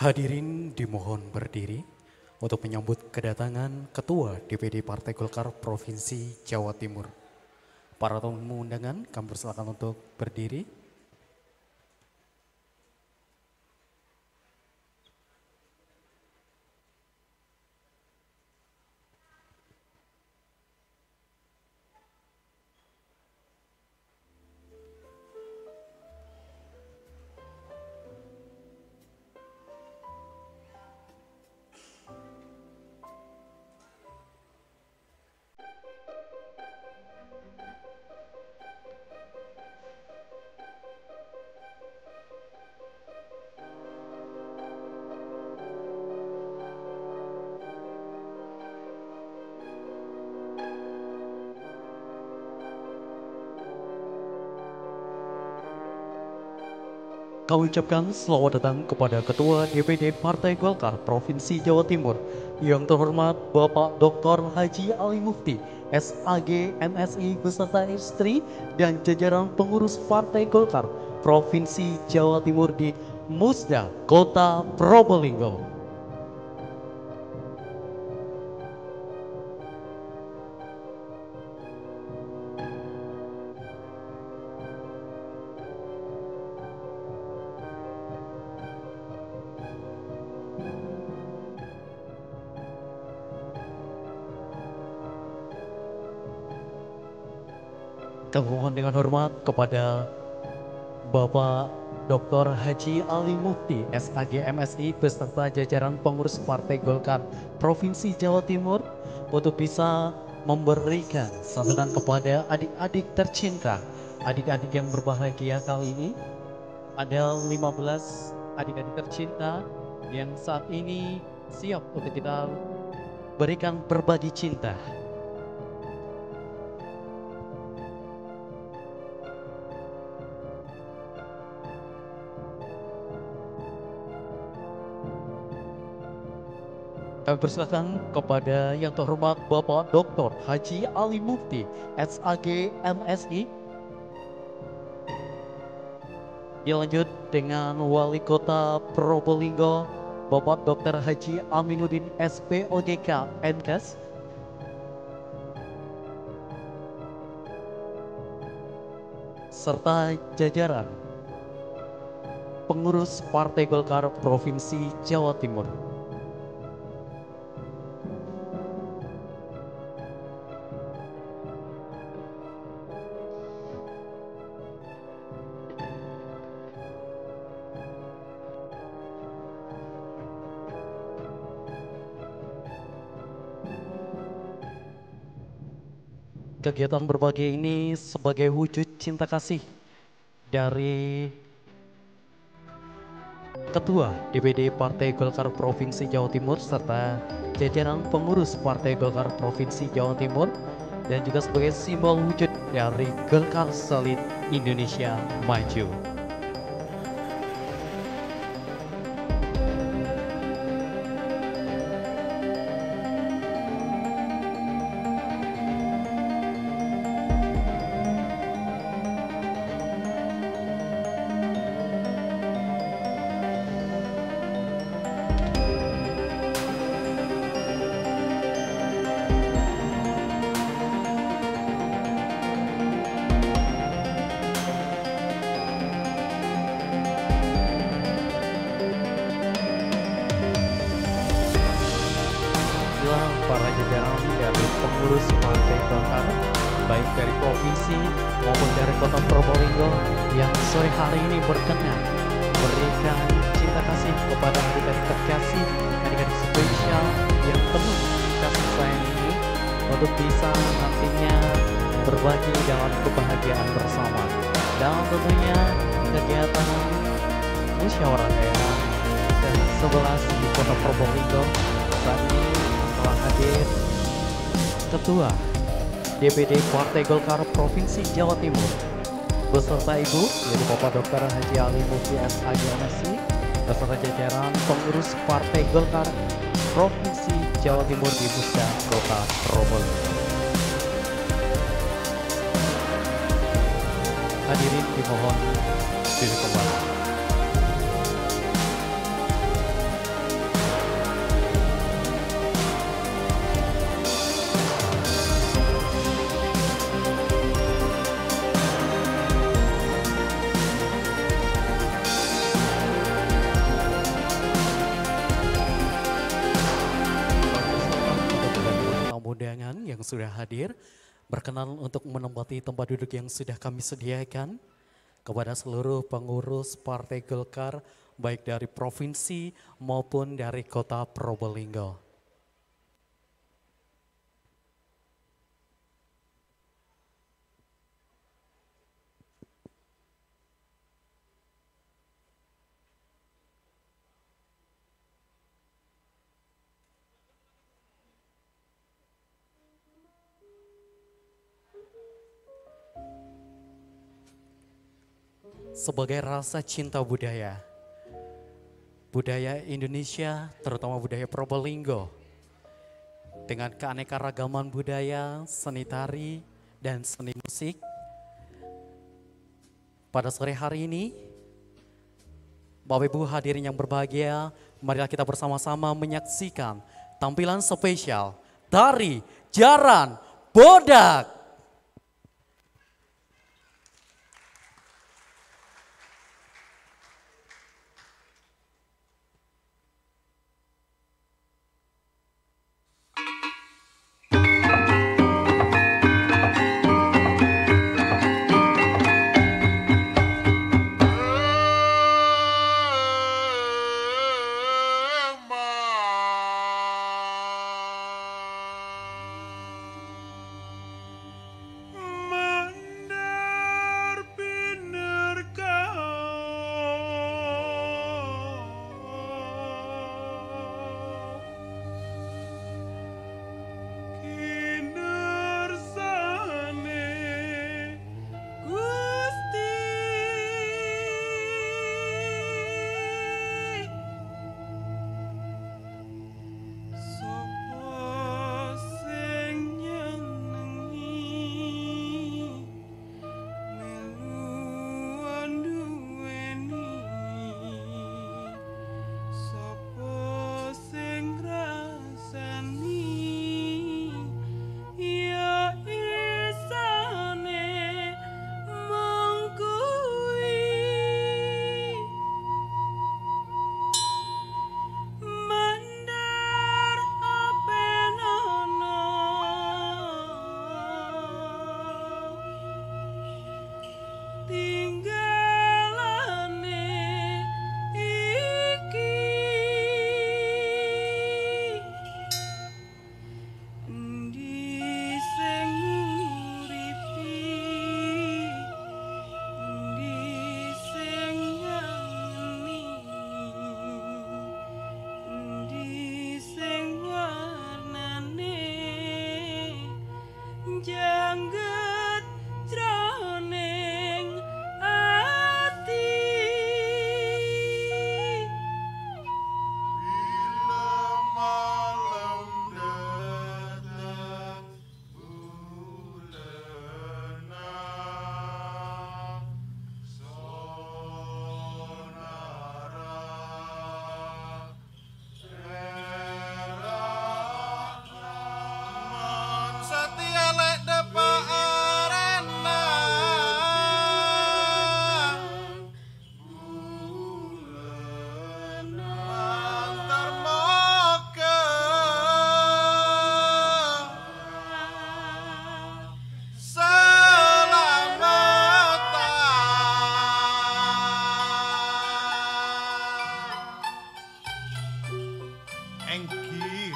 Hadirin dimohon berdiri untuk menyambut kedatangan Ketua DPD Partai Golkar Provinsi Jawa Timur. Para tamu undangan, kami persilakan untuk berdiri. Kami ucapkan selamat datang kepada Ketua DPD Partai Golkar Provinsi Jawa Timur yang terhormat Bapak Dr. Haji Ali Mufti, SAG MSI beserta istri dan jajaran pengurus Partai Golkar Provinsi Jawa Timur di Musda, Kota Probolinggo. Kami mohon dengan hormat kepada Bapak Dr. Haji Ali Mufti, SAG MSI beserta jajaran pengurus Partai Golkar Provinsi Jawa Timur untuk bisa memberikan sambutan kepada adik-adik tercinta, adik-adik yang berbahagia kali ini. Ada 15 adik-adik tercinta yang saat ini siap untuk kita berikan berbagi cinta. Kami persilakan kepada yang terhormat Bapak Dr. Haji Ali Mufti, SAG MSI. Dilanjut dengan Wali Kota Probolinggo, Bapak Dr. Haji Aminuddin SPOJK MKes. Serta jajaran pengurus Partai Golkar Provinsi Jawa Timur. Kegiatan berbagi ini sebagai wujud cinta kasih dari Ketua DPD Partai Golkar Provinsi Jawa Timur serta jajaran pengurus Partai Golkar Provinsi Jawa Timur, dan juga sebagai simbol wujud dari Golkar Solid Indonesia Maju. Para jajaran dari pengurus Partai Golkar baik dari provinsi maupun dari Kota Probolinggo yang sore hari ini berkenan berikan cinta kasih kepada adik-adik terkasih, adik-adik spesial yang penuh kasih sayang ini untuk bisa nantinya berbagi dalam kebahagiaan bersama. Dan tentunya kegiatan musyawarah daerah ke-11 di Kota Probolinggo saat ini telah hadir Ketua DPD Partai Golkar Provinsi Jawa Timur beserta Ibu, yaitu Bapak Dr. Haji Ali Mufti SAG MSI beserta jajaran pengurus Partai Golkar Provinsi Jawa Timur di Musda, Kota Probolinggo. Hadirin dimohon duduk kembali. yang sudah hadir. Berkenan untuk menempati tempat duduk yang sudah kami sediakan. Kepada seluruh pengurus Partai Golkar, baik dari provinsi maupun dari kota Probolinggo. Sebagai rasa cinta budaya Indonesia, terutama budaya Probolinggo, dengan keanekaragaman budaya, seni tari, dan seni musik, pada sore hari ini, Bapak Ibu hadirin yang berbahagia, marilah kita bersama-sama menyaksikan tampilan spesial Tari Jaran Bodak.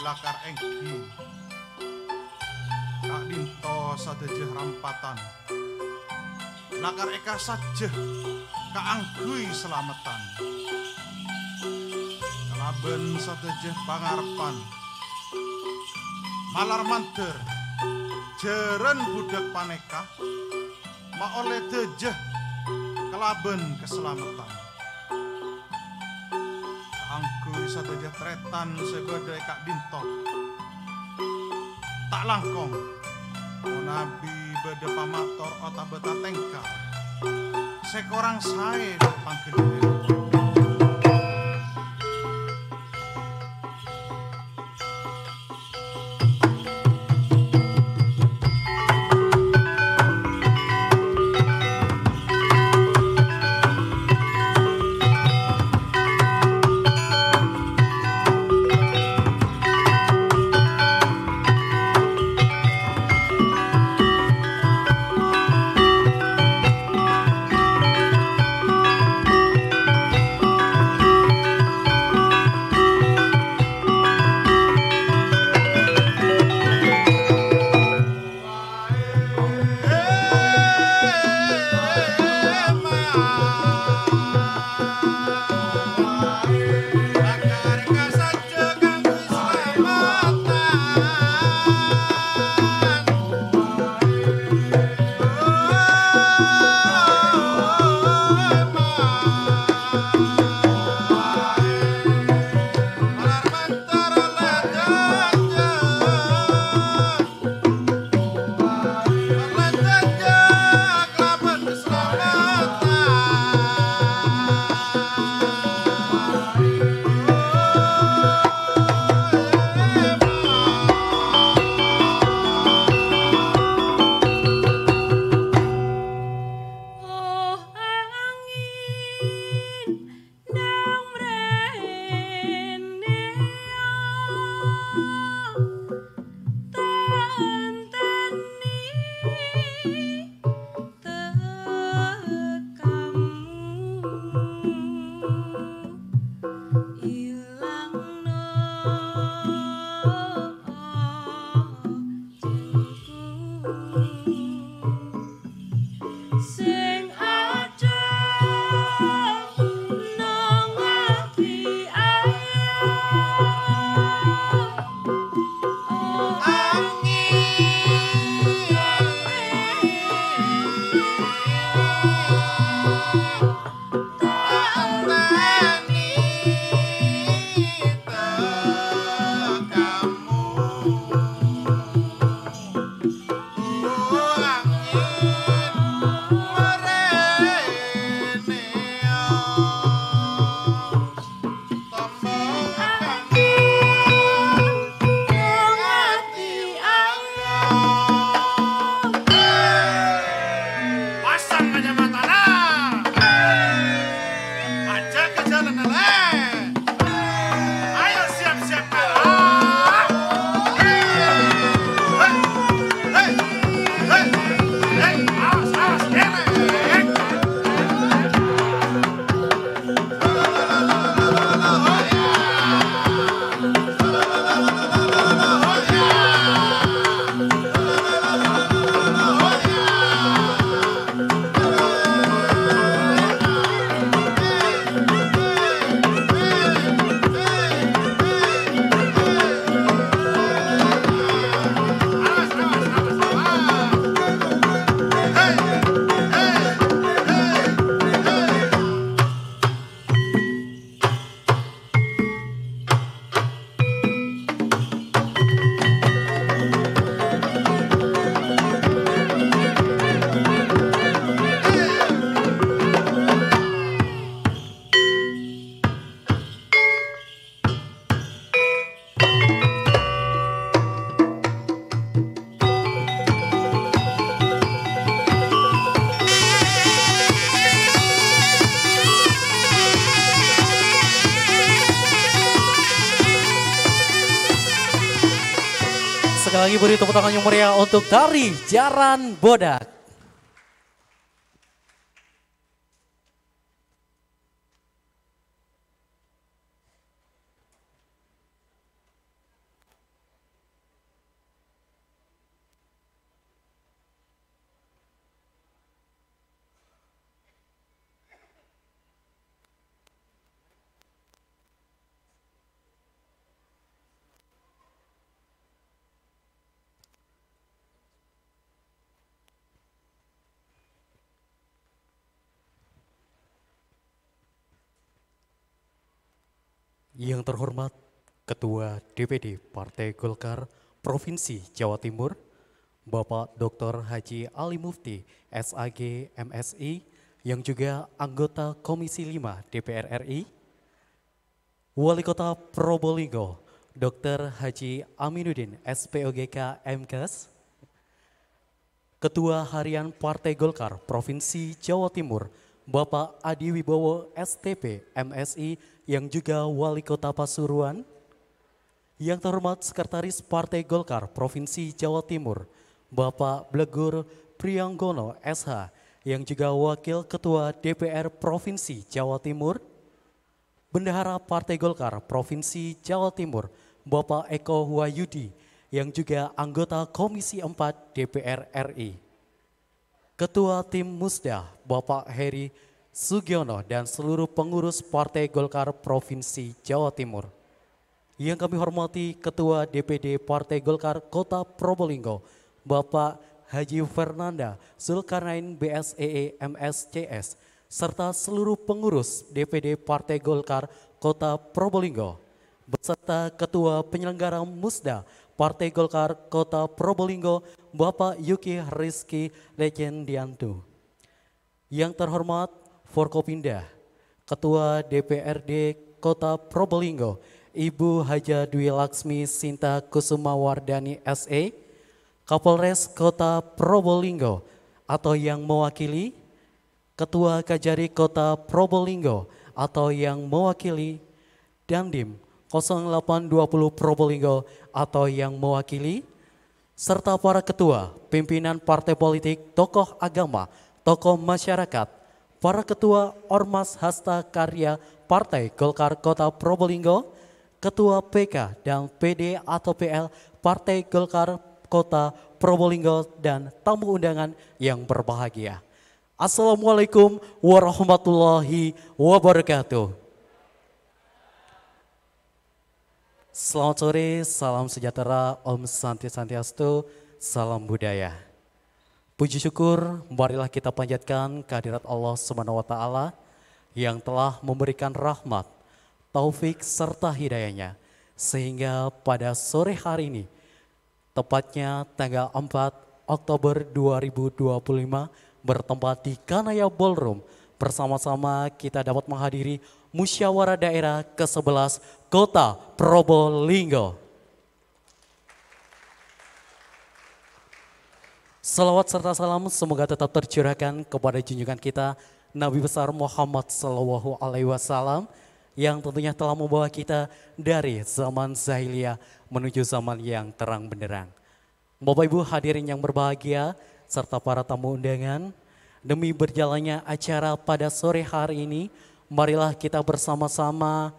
Lakar engki Kak Dinto sadejeh rampatan Lakar eka sajeh kaanggui selamatan Kalaben sadejeh pangarpan Malar manter jeren budak paneka Ma oleh dejeh kalaben keselamatan Angkui sadaya tretan sebadai Kak Dinto tak langkong nabi beda pamator ota beta tengkar sekorang sae pangkedene Sekali lagi beri tepuk tangan yang meriah untuk Tari Jaran Bodak. Yang terhormat Ketua DPD Partai Golkar Provinsi Jawa Timur, Bapak Dr. Haji Ali Mufti, SAG MSI, yang juga anggota Komisi 5 DPR RI, Wali Kota Probolinggo, Dr. Haji Aminuddin, SPOGK MKes, Ketua Harian Partai Golkar Provinsi Jawa Timur, Bapak Adi Wibowo STP MSI yang juga Wali Kota Pasuruan, yang terhormat Sekretaris Partai Golkar Provinsi Jawa Timur, Bapak Blegur Prianggono SH yang juga Wakil Ketua DPR Provinsi Jawa Timur, Bendahara Partai Golkar Provinsi Jawa Timur, Bapak Eko Wahyudi yang juga anggota Komisi 4 DPR RI. Ketua Tim Musda Bapak Heri Sugiono dan seluruh pengurus Partai Golkar Provinsi Jawa Timur. Yang kami hormati Ketua DPD Partai Golkar Kota Probolinggo, Bapak Haji Fernanda Zulkarnain BSEE MSCS, serta seluruh pengurus DPD Partai Golkar Kota Probolinggo, beserta Ketua Penyelenggara Musda Partai Golkar Kota Probolinggo, Bapak Yuki Rizky Legendianto. Yang terhormat Forkopinda, Ketua DPRD Kota Probolinggo, Ibu Haja Dwi Laksmi Sinta Kusuma Wardani SE, Kapolres Kota Probolinggo atau yang mewakili, Ketua Kajari Kota Probolinggo atau yang mewakili, Dandim 0820 Probolinggo atau yang mewakili, serta para ketua, pimpinan partai politik, tokoh agama, tokoh masyarakat, para ketua Ormas Hasta Karya Partai Golkar Kota Probolinggo, ketua PK dan PD atau PL Partai Golkar Kota Probolinggo, dan tamu undangan yang berbahagia. Assalamualaikum warahmatullahi wabarakatuh. Selamat sore, salam sejahtera, Om Santi Santiastu, salam budaya. Puji syukur, marilah kita panjatkan kehadirat Allah Subhanahu wa Ta'ala yang telah memberikan rahmat, taufik serta hidayahnya, sehingga pada sore hari ini, tepatnya tanggal 4 Oktober 2025, bertempat di Kanaya Ballroom, bersama-sama kita dapat menghadiri Musyawarah Daerah ke-11 Kota Probolinggo. Salawat serta salam semoga tetap tercurahkan kepada junjungan kita Nabi besar Muhammad Sallallahu Alaihi Wasallam yang tentunya telah membawa kita dari zaman jahiliyah menuju zaman yang terang benderang. Bapak Ibu hadirin yang berbahagia serta para tamu undangan, demi berjalannya acara pada sore hari ini, marilah kita bersama-sama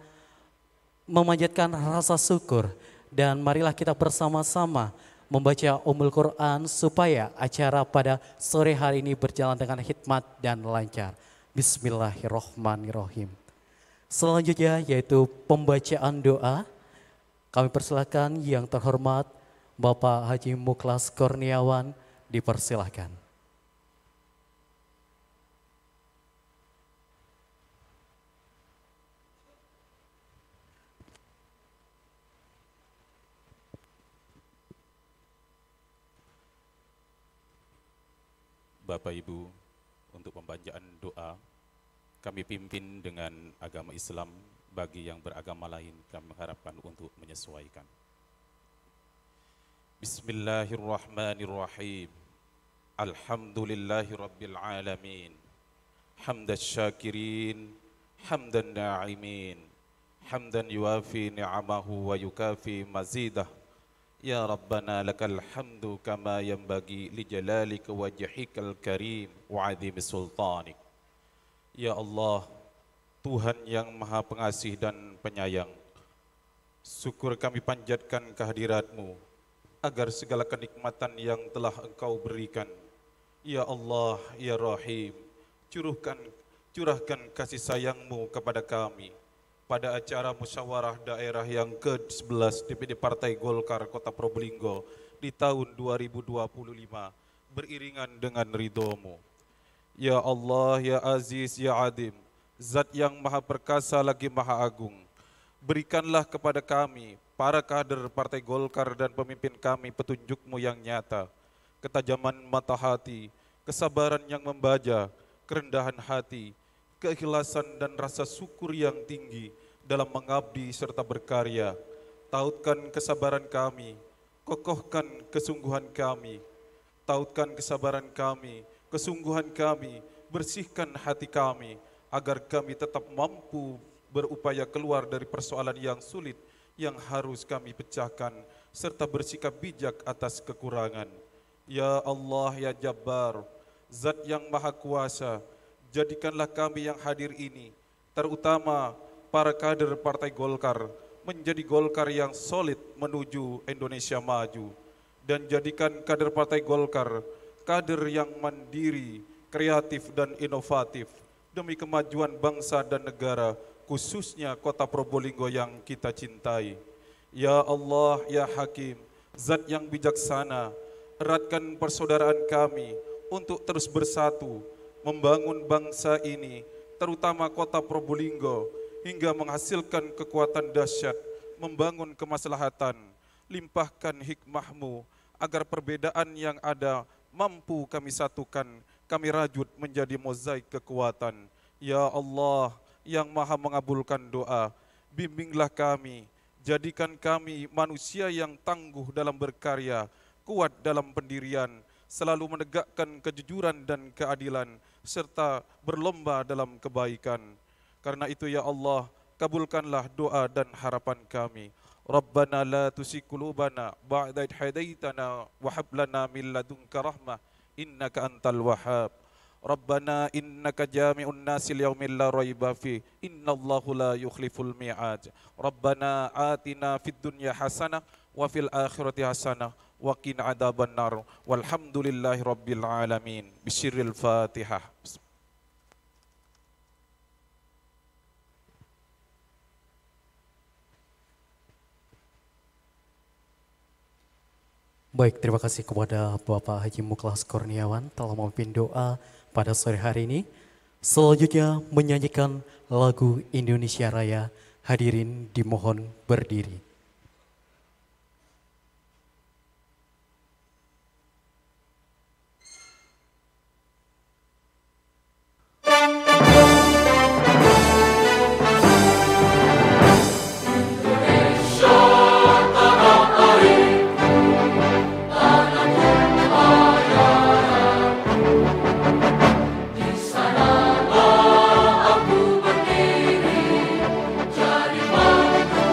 memanjatkan rasa syukur dan marilah kita bersama-sama membaca Ummul Quran supaya acara pada sore hari ini berjalan dengan hikmat dan lancar. Bismillahirrahmanirrahim. Selanjutnya yaitu pembacaan doa. Kami persilakan yang terhormat Bapak Haji Muklas Kurniawan, dipersilahkan. Bapak Ibu, untuk pembacaan doa, kami pimpin dengan agama Islam, bagi yang beragama lain kami harapkan untuk menyesuaikan. Bismillahirrahmanirrahim. Alhamdulillahi Rabbil Alamin. Hamdan syakirin, hamdan na'imin, hamdan yuafi ni'amahu wa yukafi mazidah. Ya Rabbana lakal hamdu kama yanbaghi li jalalika wajhikal karim wa azimi sultanik. Ya Allah, Tuhan yang Maha Pengasih dan Penyayang, syukur kami panjatkan kehadirat-Mu agar segala kenikmatan yang telah Engkau berikan, ya Allah, ya Rahim, curahkan kasih sayang-Mu kepada kami pada acara musyawarah daerah yang ke-11 DPD Partai Golkar Kota Probolinggo di tahun 2025 beriringan dengan ridho-Mu. Ya Allah, ya Aziz, ya Adim, Zat yang Maha Perkasa lagi Maha Agung, berikanlah kepada kami, para kader Partai Golkar dan pemimpin kami petunjuk-Mu yang nyata, ketajaman mata hati, kesabaran yang membaja, kerendahan hati, keikhlasan dan rasa syukur yang tinggi dalam mengabdi serta berkarya. Tautkan kesabaran kami, kokohkan kesungguhan kami, tautkan kesabaran kami, kesungguhan kami, bersihkan hati kami, agar kami tetap mampu berupaya keluar dari persoalan yang sulit yang harus kami pecahkan, serta bersikap bijak atas kekurangan. Ya Allah, ya Jabbar, Zat yang Maha Kuasa, jadikanlah kami yang hadir ini, terutama para kader Partai Golkar, menjadi Golkar yang solid menuju Indonesia maju. Dan jadikan kader Partai Golkar, kader yang mandiri, kreatif dan inovatif, demi kemajuan bangsa dan negara, khususnya Kota Probolinggo yang kita cintai. Ya Allah, ya Hakim, Zat yang bijaksana, eratkan persaudaraan kami untuk terus bersatu, membangun bangsa ini, terutama Kota Probolinggo, hingga menghasilkan kekuatan dahsyat, membangun kemaslahatan. Limpahkan hikmah-Mu, agar perbedaan yang ada mampu kami satukan, kami rajut menjadi mozaik kekuatan. Ya Allah, yang Maha mengabulkan doa, bimbinglah kami, jadikan kami manusia yang tangguh dalam berkarya, kuat dalam pendirian, selalu menegakkan kejujuran dan keadilan, serta berlomba dalam kebaikan. Karena itu ya Allah, kabulkanlah doa dan harapan kami. Rabbana la tuzigh qulubana ba'da idh hadaitana wa hab lana min ladunka rahmah innaka antal wahhab. Rabbana innaka jami'un nasi liyaumin la raiba fi innallahu la yukhliful mi'ad. Rabbana atina fid dunya hasanah wa fil akhirati hasanah wa qina adzabannar. Walhamdulillahi rabbil alamin. Bisyirril Fatihah. Baik, terima kasih kepada Bapak Haji Muklas Kurniawan telah memimpin doa pada sore hari ini. Selanjutnya menyanyikan lagu Indonesia Raya. Hadirin dimohon berdiri. Jadi bangku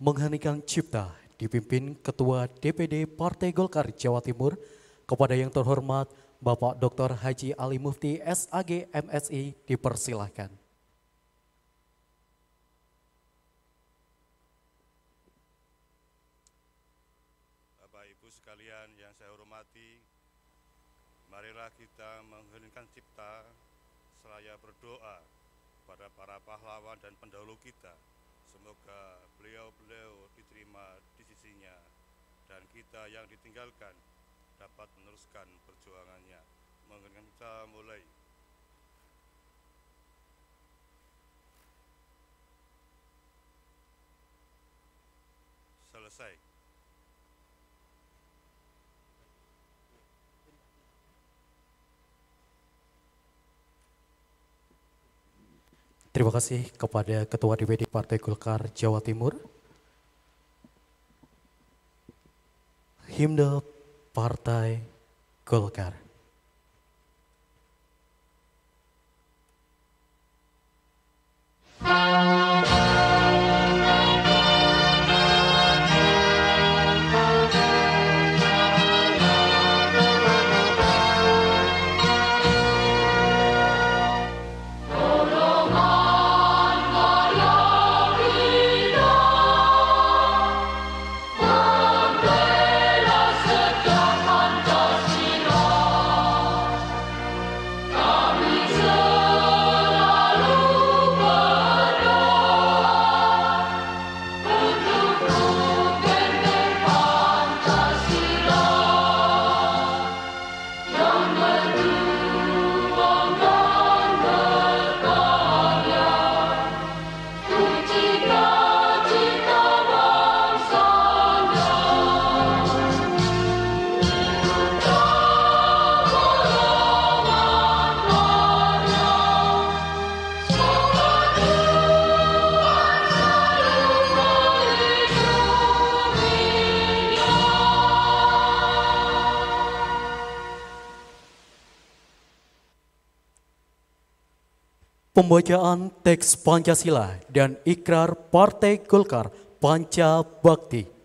mengheningkan cipta dipimpin Ketua DPD Partai Golkar Jawa Timur kepada yang terhormat Bapak Dr. Haji Ali Mufti SAG MSI dipersilahkan. Bapak Ibu sekalian yang saya hormati, marilah kita mengheningkan cipta seraya berdoa pada para pahlawan dan pendahulu kita. Semoga beliau-beliau diterima di sisinya dan kita yang ditinggalkan dapat meneruskan perjuangannya. Mengheningkan kita mulai. Selesai. Terima kasih kepada Ketua DPD Partai Golkar Jawa Timur. Himne Partai Golkar. Pembacaan teks Pancasila dan Ikrar Partai Golkar Panca Bakti.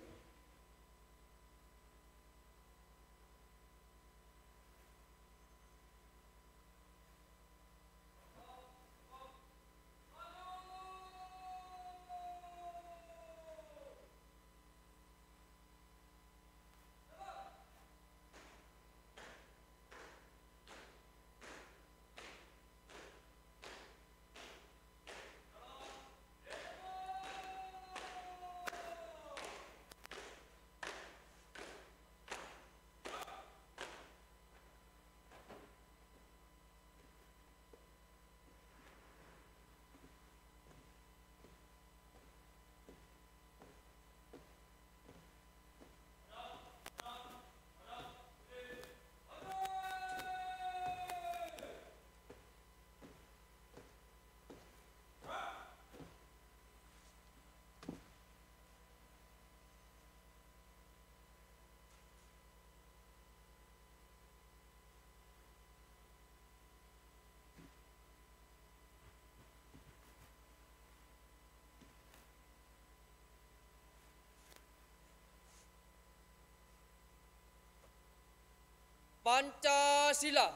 Pancasila.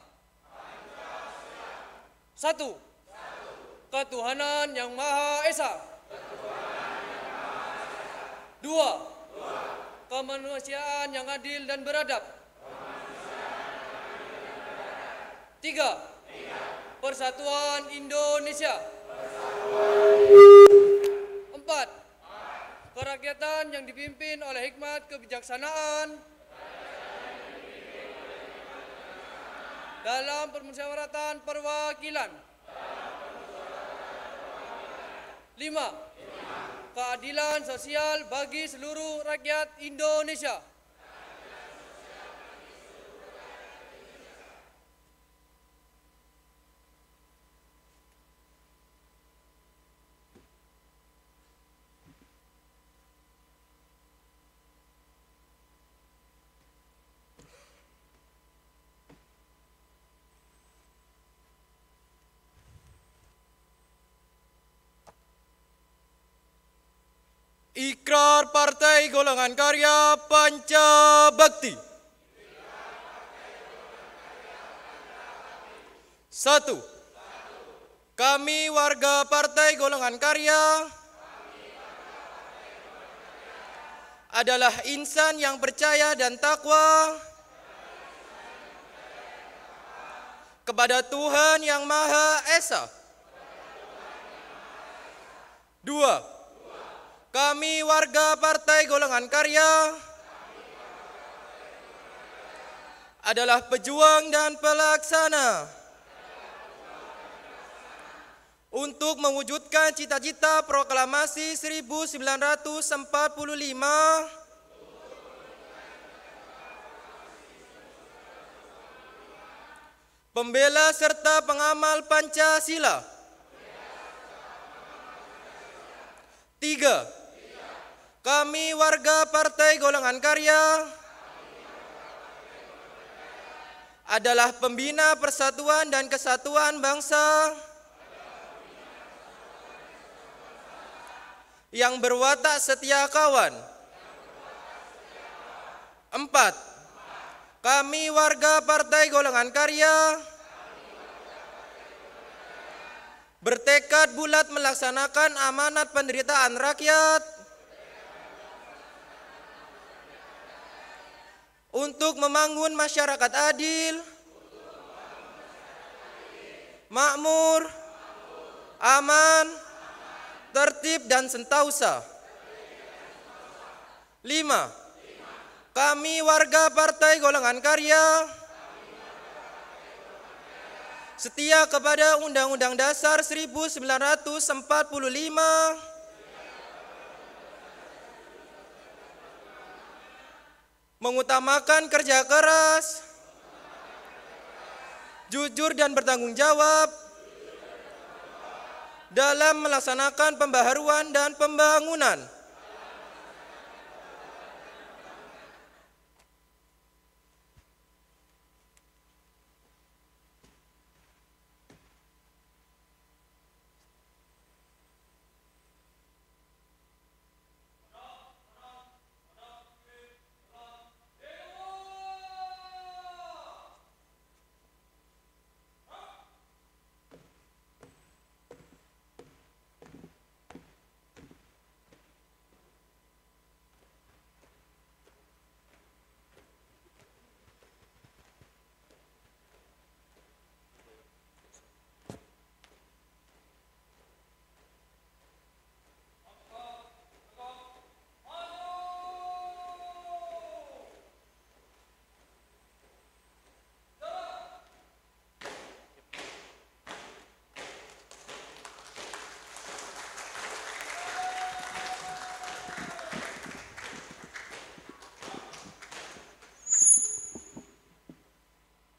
Satu. Ketuhanan yang Maha Esa. Dua. Kemanusiaan yang adil dan beradab. Tiga. Persatuan Indonesia. Empat. Kerakyatan yang dipimpin oleh hikmat kebijaksanaan dalam permusyawaratan perwakilan. 5. Keadilan sosial bagi seluruh rakyat Indonesia. Ikrar Partai Golongan Karya Pancabakti. 1. Kami warga Partai Golongan Karya adalah insan yang percaya dan takwa kepada Tuhan Yang Maha Esa. 2. Kami warga Partai Golongan Karya adalah pejuang dan pelaksana untuk mewujudkan cita-cita proklamasi 1945, pembela serta pengamal Pancasila. 3. Kami warga Partai Golongan Karya adalah pembina persatuan dan kesatuan bangsa yang berwatak setia kawan. 4. Kami warga Partai Golongan Karya bertekad bulat melaksanakan amanat penderitaan rakyat untuk membangun masyarakat adil, makmur, aman, tertib dan sentausa. 5. Kami warga Partai Golongan Karya setia kepada Undang-Undang Dasar 1945, mengutamakan kerja keras, jujur dan bertanggung jawab dalam melaksanakan pembaharuan dan pembangunan.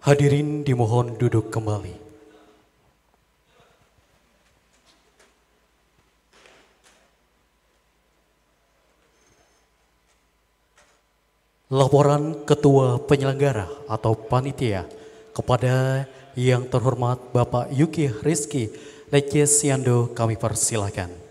Hadirin dimohon duduk kembali. Laporan Ketua Penyelenggara atau Panitia kepada yang terhormat Bapak Yuki Rizky Lecyesiando kami persilahkan.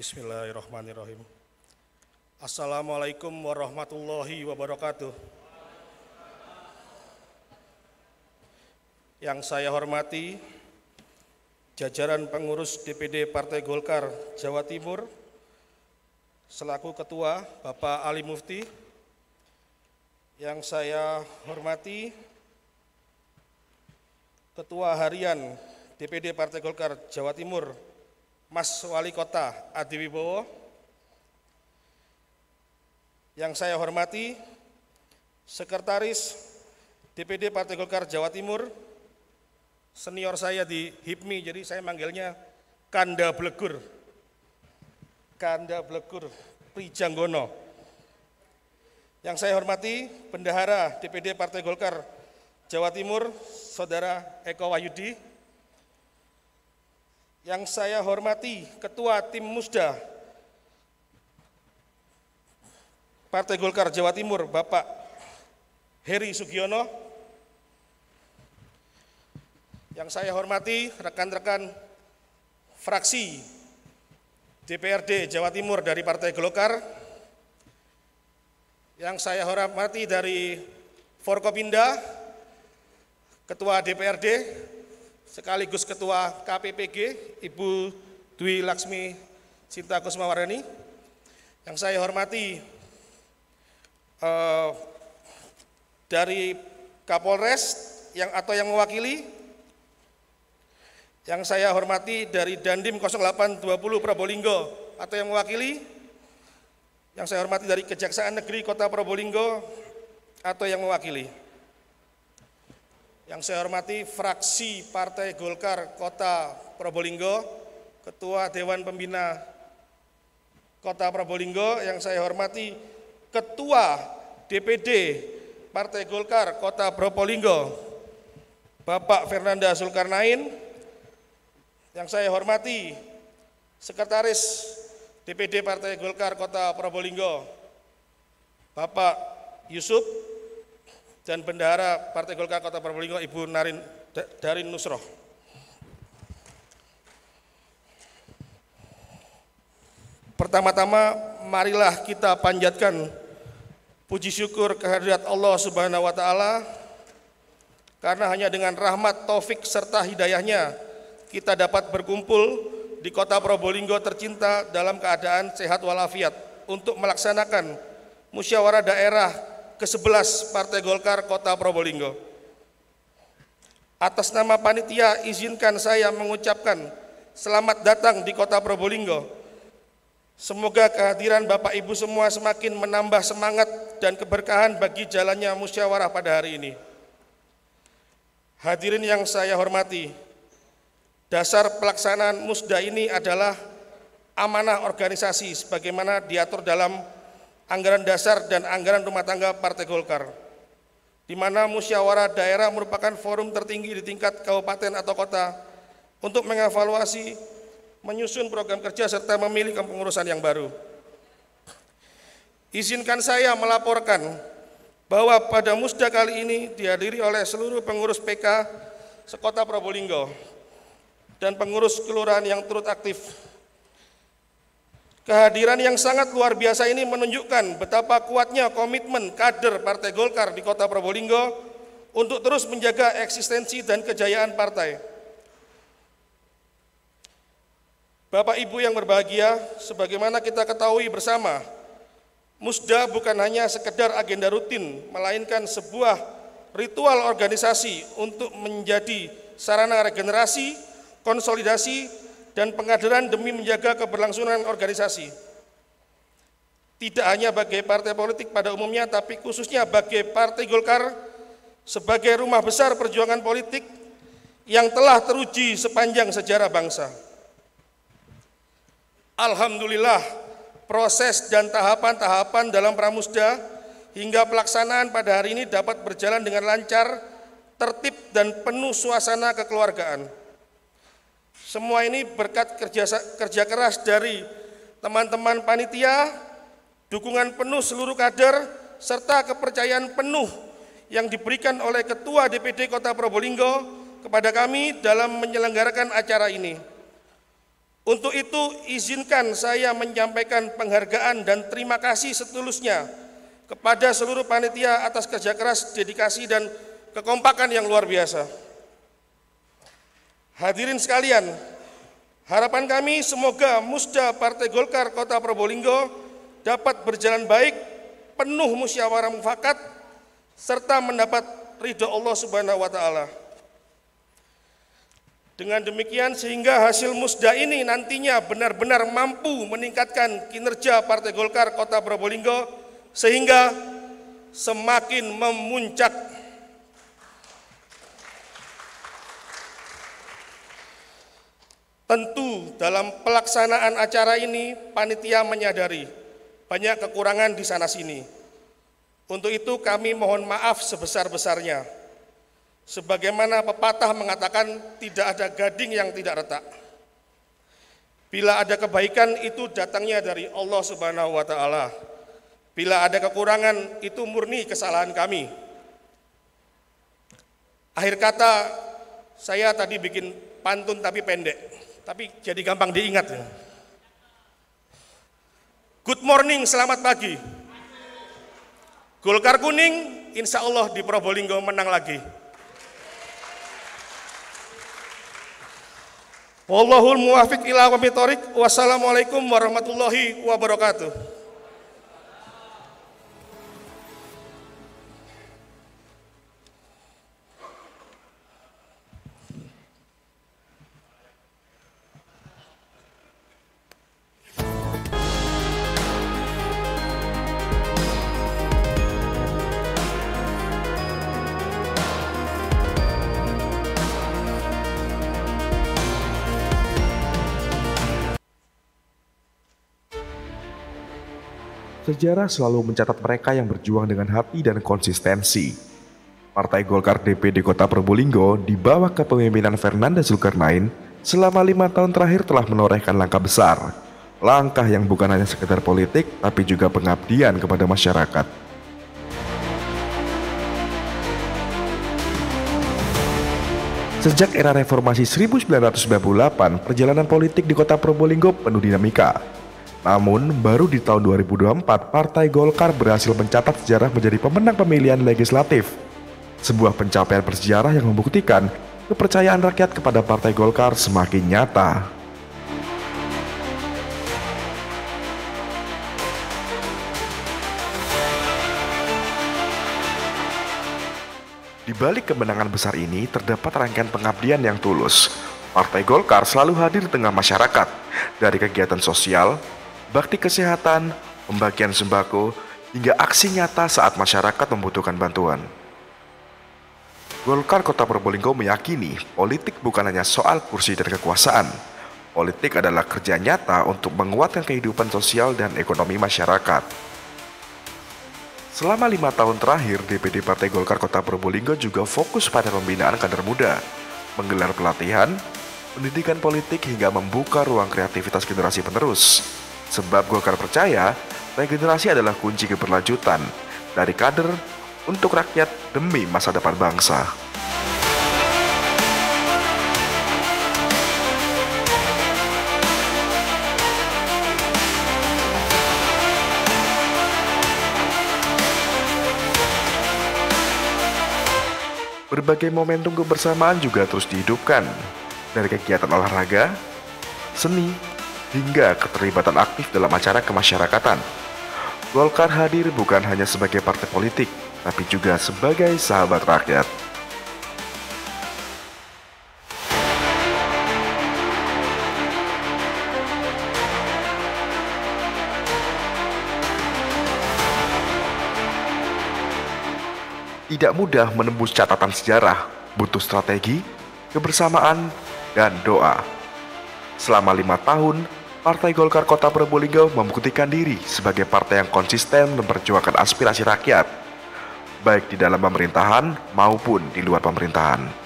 Bismillahirrahmanirrahim. Assalamualaikum warahmatullahi wabarakatuh. Yang saya hormati jajaran pengurus DPD Partai Golkar Jawa Timur, selaku Ketua Bapak Ali Mufti. Yang saya hormati Ketua Harian DPD Partai Golkar Jawa Timur Mas Wali Kota Adi Wibowo, yang saya hormati Sekretaris DPD Partai Golkar Jawa Timur, senior saya di HIPMI, jadi saya manggilnya Kanda Blegur Prijanggono. Yang saya hormati Bendahara DPD Partai Golkar Jawa Timur, Saudara Eko Wahyudi. Yang saya hormati Ketua Tim Musda Partai Golkar Jawa Timur, Bapak Heri Sugiono. Yang saya hormati rekan-rekan fraksi DPRD Jawa Timur dari Partai Golkar. Yang saya hormati dari Forkopimda, Ketua DPRD sekaligus Ketua KPPG, Ibu Dwi Laksmi Sinta Kusumawardani. Yang saya hormati dari Kapolres yang mewakili. Yang saya hormati dari Dandim 0820 Probolinggo atau yang mewakili. Yang saya hormati dari Kejaksaan Negeri Kota Probolinggo atau yang mewakili. Yang saya hormati fraksi Partai Golkar Kota Probolinggo, Ketua Dewan Pembina Kota Probolinggo. Yang saya hormati Ketua DPD Partai Golkar Kota Probolinggo, Bapak Fernanda Zulkarnain. Yang saya hormati Sekretaris DPD Partai Golkar Kota Probolinggo, Bapak Yusuf, dan Bendahara Partai Golkar Kota Probolinggo, Ibu Darin Nusroh. Pertama-tama marilah kita panjatkan puji syukur kehadirat Allah Subhanahu wa Ta'ala, karena hanya dengan rahmat, taufik serta hidayahnya kita dapat berkumpul di Kota Probolinggo tercinta dalam keadaan sehat walafiat untuk melaksanakan musyawarah daerah ke-11 Partai Golkar Kota Probolinggo. Atas nama panitia, izinkan saya mengucapkan selamat datang di Kota Probolinggo. Semoga kehadiran Bapak Ibu semua semakin menambah semangat dan keberkahan bagi jalannya musyawarah pada hari ini. Hadirin yang saya hormati, dasar pelaksanaan musda ini adalah amanah organisasi sebagaimana diatur dalam anggaran dasar dan anggaran rumah tangga Partai Golkar, di mana musyawarah daerah merupakan forum tertinggi di tingkat kabupaten atau kota untuk mengevaluasi, menyusun program kerja serta memilih kepengurusan yang baru. Izinkan saya melaporkan bahwa pada musda kali ini dihadiri oleh seluruh pengurus PK sekota Probolinggo dan pengurus kelurahan yang turut aktif. Kehadiran yang sangat luar biasa ini menunjukkan betapa kuatnya komitmen kader Partai Golkar di Kota Probolinggo untuk terus menjaga eksistensi dan kejayaan partai. Bapak Ibu yang berbahagia, sebagaimana kita ketahui bersama, musda bukan hanya sekedar agenda rutin, melainkan sebuah ritual organisasi untuk menjadi sarana regenerasi, konsolidasi, dan pengkaderan demi menjaga keberlangsungan organisasi. Tidak hanya bagi partai politik pada umumnya, tapi khususnya bagi Partai Golkar sebagai rumah besar perjuangan politik yang telah teruji sepanjang sejarah bangsa. Alhamdulillah, proses dan tahapan-tahapan dalam pramusda hingga pelaksanaan pada hari ini dapat berjalan dengan lancar, tertib, dan penuh suasana kekeluargaan. Semua ini berkat kerja keras dari teman-teman panitia, dukungan penuh seluruh kader, serta kepercayaan penuh yang diberikan oleh Ketua DPD Kota Probolinggo kepada kami dalam menyelenggarakan acara ini. Untuk itu, izinkan saya menyampaikan penghargaan dan terima kasih setulusnya kepada seluruh panitia atas kerja keras, dedikasi, dan kekompakan yang luar biasa. Hadirin sekalian, harapan kami semoga musda Partai Golkar Kota Probolinggo dapat berjalan baik, penuh musyawarah mufakat, serta mendapat ridho Allah Subhanahu wa Ta'ala. Dengan demikian sehingga hasil musda ini nantinya benar-benar mampu meningkatkan kinerja Partai Golkar Kota Probolinggo sehingga semakin memuncak. Tentu dalam pelaksanaan acara ini panitia menyadari banyak kekurangan di sana-sini. Untuk itu kami mohon maaf sebesar-besarnya. Sebagaimana pepatah mengatakan tidak ada gading yang tidak retak. Bila ada kebaikan itu datangnya dari Allah Subhanahu wa taala. Bila ada kekurangan itu murni kesalahan kami. Akhir kata saya tadi bikin pantun tapi pendek, tapi jadi gampang diingat. Good morning, selamat pagi. Golkar kuning, insya Allah di Probolinggo menang lagi. Wallahul muwafiq ila aqwamit thoriq. Wassalamualaikum warahmatullahi wabarakatuh. Sejarah selalu mencatat mereka yang berjuang dengan hati dan konsistensi. Partai Golkar DPD Kota Probolinggo di bawah kepemimpinan Fernanda Zulkarnain selama 5 tahun terakhir telah menorehkan langkah besar. Langkah yang bukan hanya sekedar politik, tapi juga pengabdian kepada masyarakat. Sejak era reformasi 1998, perjalanan politik di Kota Probolinggo penuh dinamika. Namun, baru di tahun 2024, Partai Golkar berhasil mencatat sejarah menjadi pemenang pemilihan legislatif. Sebuah pencapaian bersejarah yang membuktikan kepercayaan rakyat kepada Partai Golkar semakin nyata. Di balik kemenangan besar ini, terdapat rangkaian pengabdian yang tulus. Partai Golkar selalu hadir di tengah masyarakat, dari kegiatan sosial, bakti kesehatan, pembagian sembako, hingga aksi nyata saat masyarakat membutuhkan bantuan. Golkar Kota Probolinggo meyakini politik bukan hanya soal kursi dan kekuasaan. Politik adalah kerja nyata untuk menguatkan kehidupan sosial dan ekonomi masyarakat. Selama 5 tahun terakhir, DPD Partai Golkar Kota Probolinggo juga fokus pada pembinaan kader muda, menggelar pelatihan, pendidikan politik hingga membuka ruang kreativitas generasi penerus. Sebab Golkar percaya, regenerasi adalah kunci keberlanjutan dari kader untuk rakyat demi masa depan bangsa. Berbagai momentum kebersamaan juga terus dihidupkan, dari kegiatan olahraga, seni, hingga keterlibatan aktif dalam acara kemasyarakatan. Golkar hadir bukan hanya sebagai partai politik, tapi juga sebagai sahabat rakyat. Tidak mudah menembus catatan sejarah, butuh strategi, kebersamaan, dan doa. Selama 5 tahun, Partai Golkar Kota Probolinggo membuktikan diri sebagai partai yang konsisten memperjuangkan aspirasi rakyat, baik di dalam pemerintahan maupun di luar pemerintahan.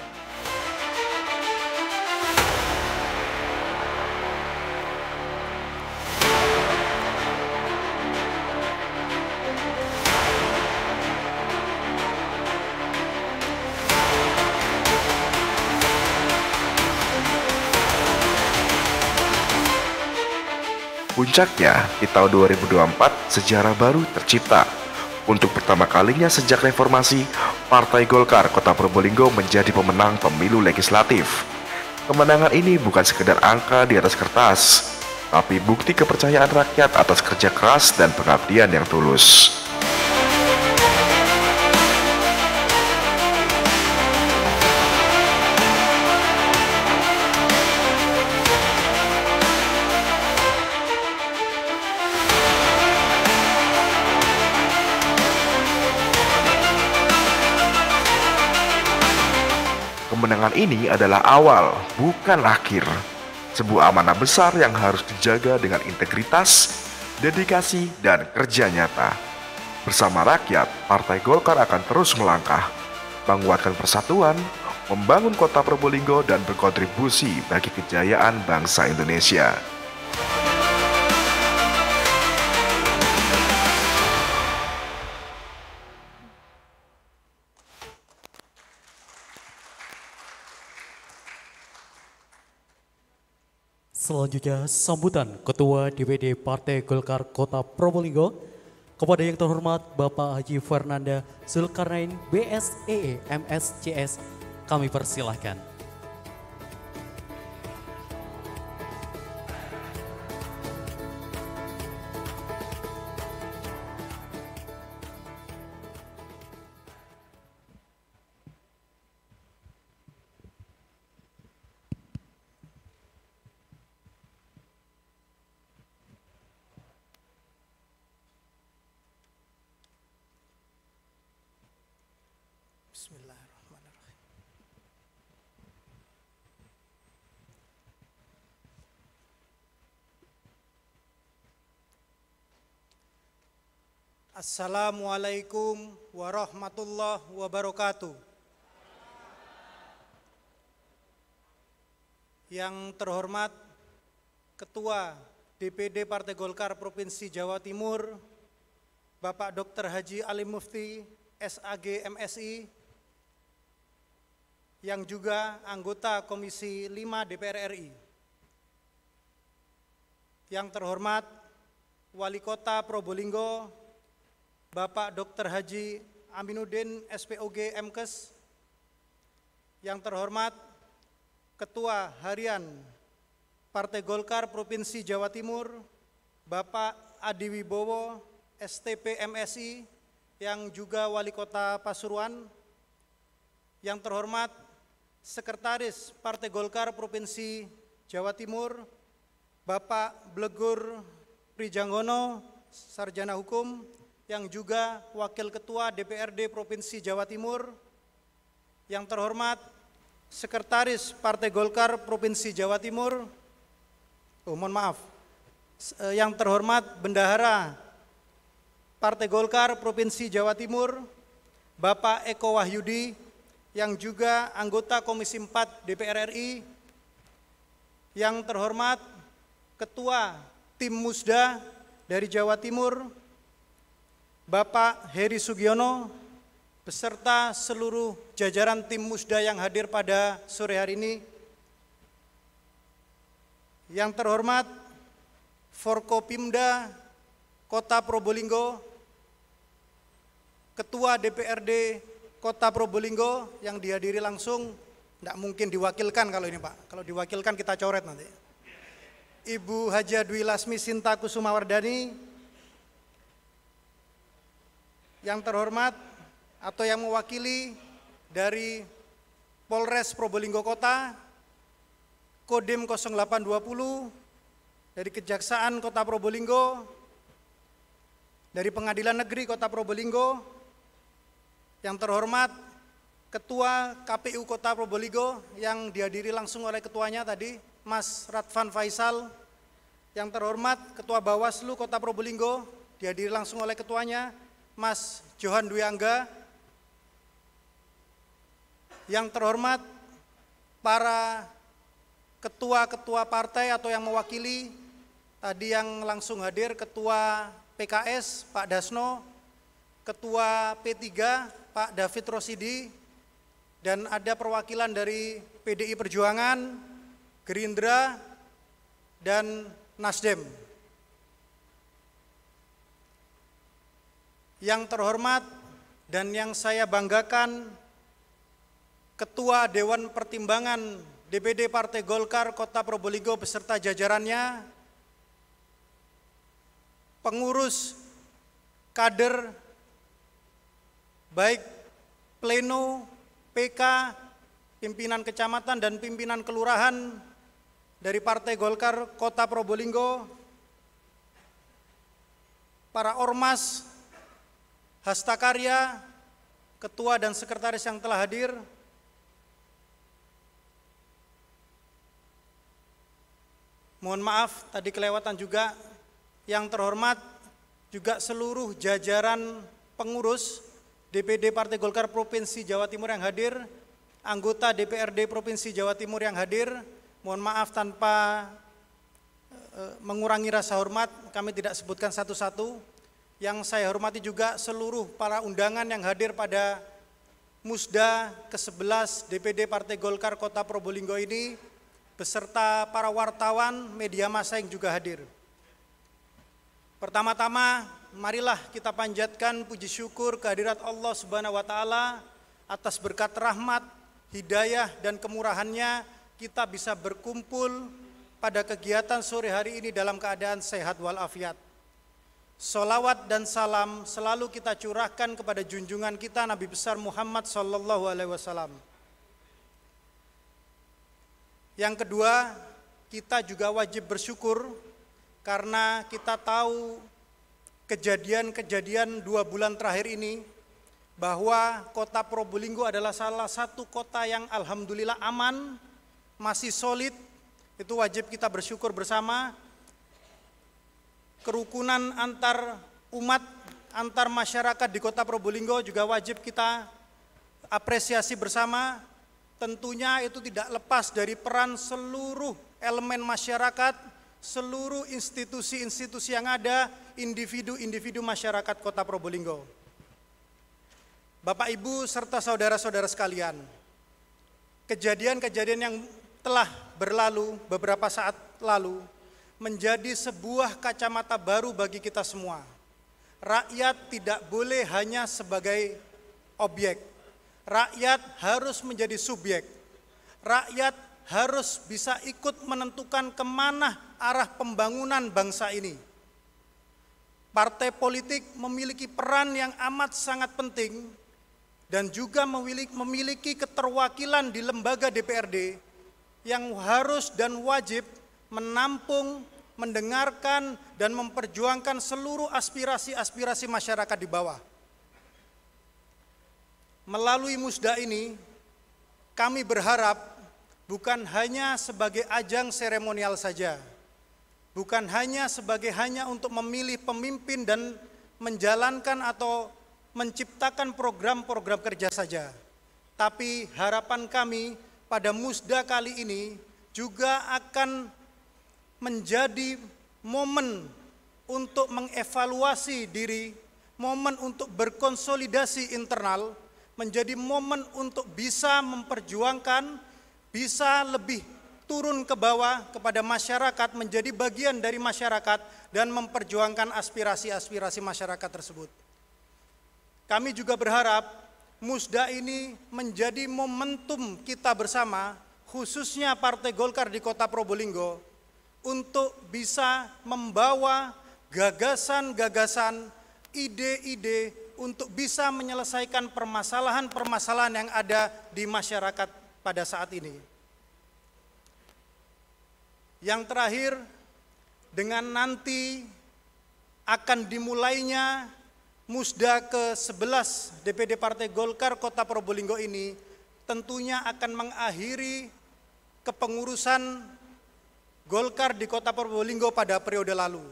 Puncaknya, di tahun 2024, sejarah baru tercipta. Untuk pertama kalinya sejak reformasi, Partai Golkar Kota Probolinggo menjadi pemenang pemilu legislatif. Kemenangan ini bukan sekedar angka di atas kertas, tapi bukti kepercayaan rakyat atas kerja keras dan pengabdian yang tulus. ini adalah awal, bukan akhir. Sebuah amanah besar yang harus dijaga dengan integritas, dedikasi, dan kerja nyata. Bersama rakyat, Partai Golkar akan terus melangkah, menguatkan persatuan, membangun kota Probolinggo, dan berkontribusi bagi kejayaan bangsa Indonesia. Selanjutnya sambutan Ketua DPD Partai Golkar Kota Probolinggo kepada yang terhormat Bapak Haji Fernanda Zulkarnain BSEE MSCS, kami persilahkan. Bismillahirrahmanirrahim. Assalamualaikum warahmatullahi wabarakatuh. Yang terhormat Ketua DPD Partai Golkar Provinsi Jawa Timur, Bapak Dr. Haji Ali Mufti SAG MSI, yang juga anggota Komisi 5 DPR RI. Yang terhormat Wali Kota Probolinggo, Bapak Dr. Haji Aminuddin SPOG MKes. Yang terhormat Ketua Harian Partai Golkar Provinsi Jawa Timur, Bapak Adi Wibowo STP MSI, yang juga Wali Kota Pasuruan. Yang terhormat Sekretaris Partai Golkar Provinsi Jawa Timur, Bapak Blegur Prijanggono, Sarjana Hukum, yang juga Wakil Ketua DPRD Provinsi Jawa Timur. Yang terhormat Sekretaris Partai Golkar Provinsi Jawa Timur, yang terhormat Bendahara Partai Golkar Provinsi Jawa Timur, Bapak Eko Wahyudi, yang juga anggota Komisi 4 DPR RI. Yang terhormat Ketua Tim Musda dari Jawa Timur, Bapak Heri Sugiono, beserta seluruh jajaran Tim Musda yang hadir pada sore hari ini. Yang terhormat Forkopimda Kota Probolinggo, Ketua DPRD Kota Probolinggo yang dihadiri langsung, tidak mungkin diwakilkan kalau ini Pak, kalau diwakilkan kita coret nanti. Ibu Haja Dwi Lasmi Sinta Kusumawardani. Yang terhormat atau yang mewakili dari Polres Probolinggo Kota, Kodim 0820, dari Kejaksaan Kota Probolinggo, dari Pengadilan Negeri Kota Probolinggo. Yang terhormat Ketua KPU Kota Probolinggo yang dihadiri langsung oleh ketuanya tadi, Mas Radvan Faisal. Yang terhormat Ketua Bawaslu Kota Probolinggo, dihadiri langsung oleh ketuanya, Mas Johan Dwi Angga. Yang terhormat para ketua-ketua partai atau yang mewakili, tadi yang langsung hadir Ketua PKS Pak Dasno, Ketua P3 Pak David Rosidi, dan ada perwakilan dari PDI Perjuangan, Gerindra, dan Nasdem. Yang terhormat dan yang saya banggakan, Ketua Dewan Pertimbangan DPD Partai Golkar Kota Probolinggo beserta jajarannya, pengurus kader baik pleno, PK, pimpinan kecamatan dan pimpinan kelurahan dari Partai Golkar Kota Probolinggo, para ormas, hastakarya, ketua dan sekretaris yang telah hadir, Mohon maaf tadi kelewatan juga. Yang terhormat juga seluruh jajaran pengurus DPD Partai Golkar Provinsi Jawa Timur yang hadir, anggota DPRD Provinsi Jawa Timur yang hadir. Mohon maaf tanpa mengurangi rasa hormat, kami tidak sebutkan satu-satu. Yang saya hormati juga seluruh para undangan yang hadir pada Musda ke-11 DPD Partai Golkar Kota Probolinggo ini, beserta para wartawan, media massa yang juga hadir. Pertama-tama, marilah kita panjatkan puji syukur kehadirat Allah Subhanahu wa Ta'ala atas berkat rahmat, hidayah, dan kemurahannya kita bisa berkumpul pada kegiatan sore hari ini dalam keadaan sehat walafiat. Sholawat dan salam selalu kita curahkan kepada junjungan kita Nabi besar Muhammad sallallahu alaihi wasallam. Yang kedua, kita juga wajib bersyukur karena kita tahu kejadian-kejadian 2 bulan terakhir ini bahwa kota Probolinggo adalah salah satu kota yang alhamdulillah aman, masih solid. Itu wajib kita bersyukur bersama. Kerukunan antar umat, antar masyarakat di kota Probolinggo juga wajib kita apresiasi bersama. Tentunya itu tidak lepas dari peran seluruh elemen masyarakat, seluruh institusi-institusi yang ada, individu-individu masyarakat kota Probolinggo. Bapak, Ibu, serta saudara-saudara sekalian, kejadian-kejadian yang telah berlalu beberapa saat lalu menjadi sebuah kacamata baru bagi kita semua. Rakyat tidak boleh hanya sebagai objek. Rakyat harus menjadi subjek. Rakyat harus bisa ikut menentukan kemana arah pembangunan bangsa ini. Partai politik memiliki peran yang amat sangat penting dan juga memiliki keterwakilan di lembaga DPRD yang harus dan wajib menampung, mendengarkan, dan memperjuangkan seluruh aspirasi-aspirasi masyarakat di bawah. Melalui musda ini, kami berharap bukan hanya sebagai ajang seremonial saja, bukan hanya untuk memilih pemimpin dan menjalankan atau menciptakan program-program kerja saja, tapi harapan kami pada musda kali ini juga akan menjadi momen untuk mengevaluasi diri, momen untuk berkonsolidasi internal, menjadi momen untuk bisa memperjuangkan, bisa lebih turun ke bawah kepada masyarakat, menjadi bagian dari masyarakat dan memperjuangkan aspirasi-aspirasi masyarakat tersebut. Kami juga berharap musda ini menjadi momentum kita bersama, khususnya Partai Golkar di Kota Probolinggo, untuk bisa membawa gagasan-gagasan, ide-ide untuk bisa menyelesaikan permasalahan-permasalahan yang ada di masyarakat pada saat ini. Yang terakhir, dengan nanti akan dimulainya musda ke-11 DPD Partai Golkar Kota Probolinggo ini tentunya akan mengakhiri kepengurusan Golkar di Kota Probolinggo pada periode lalu.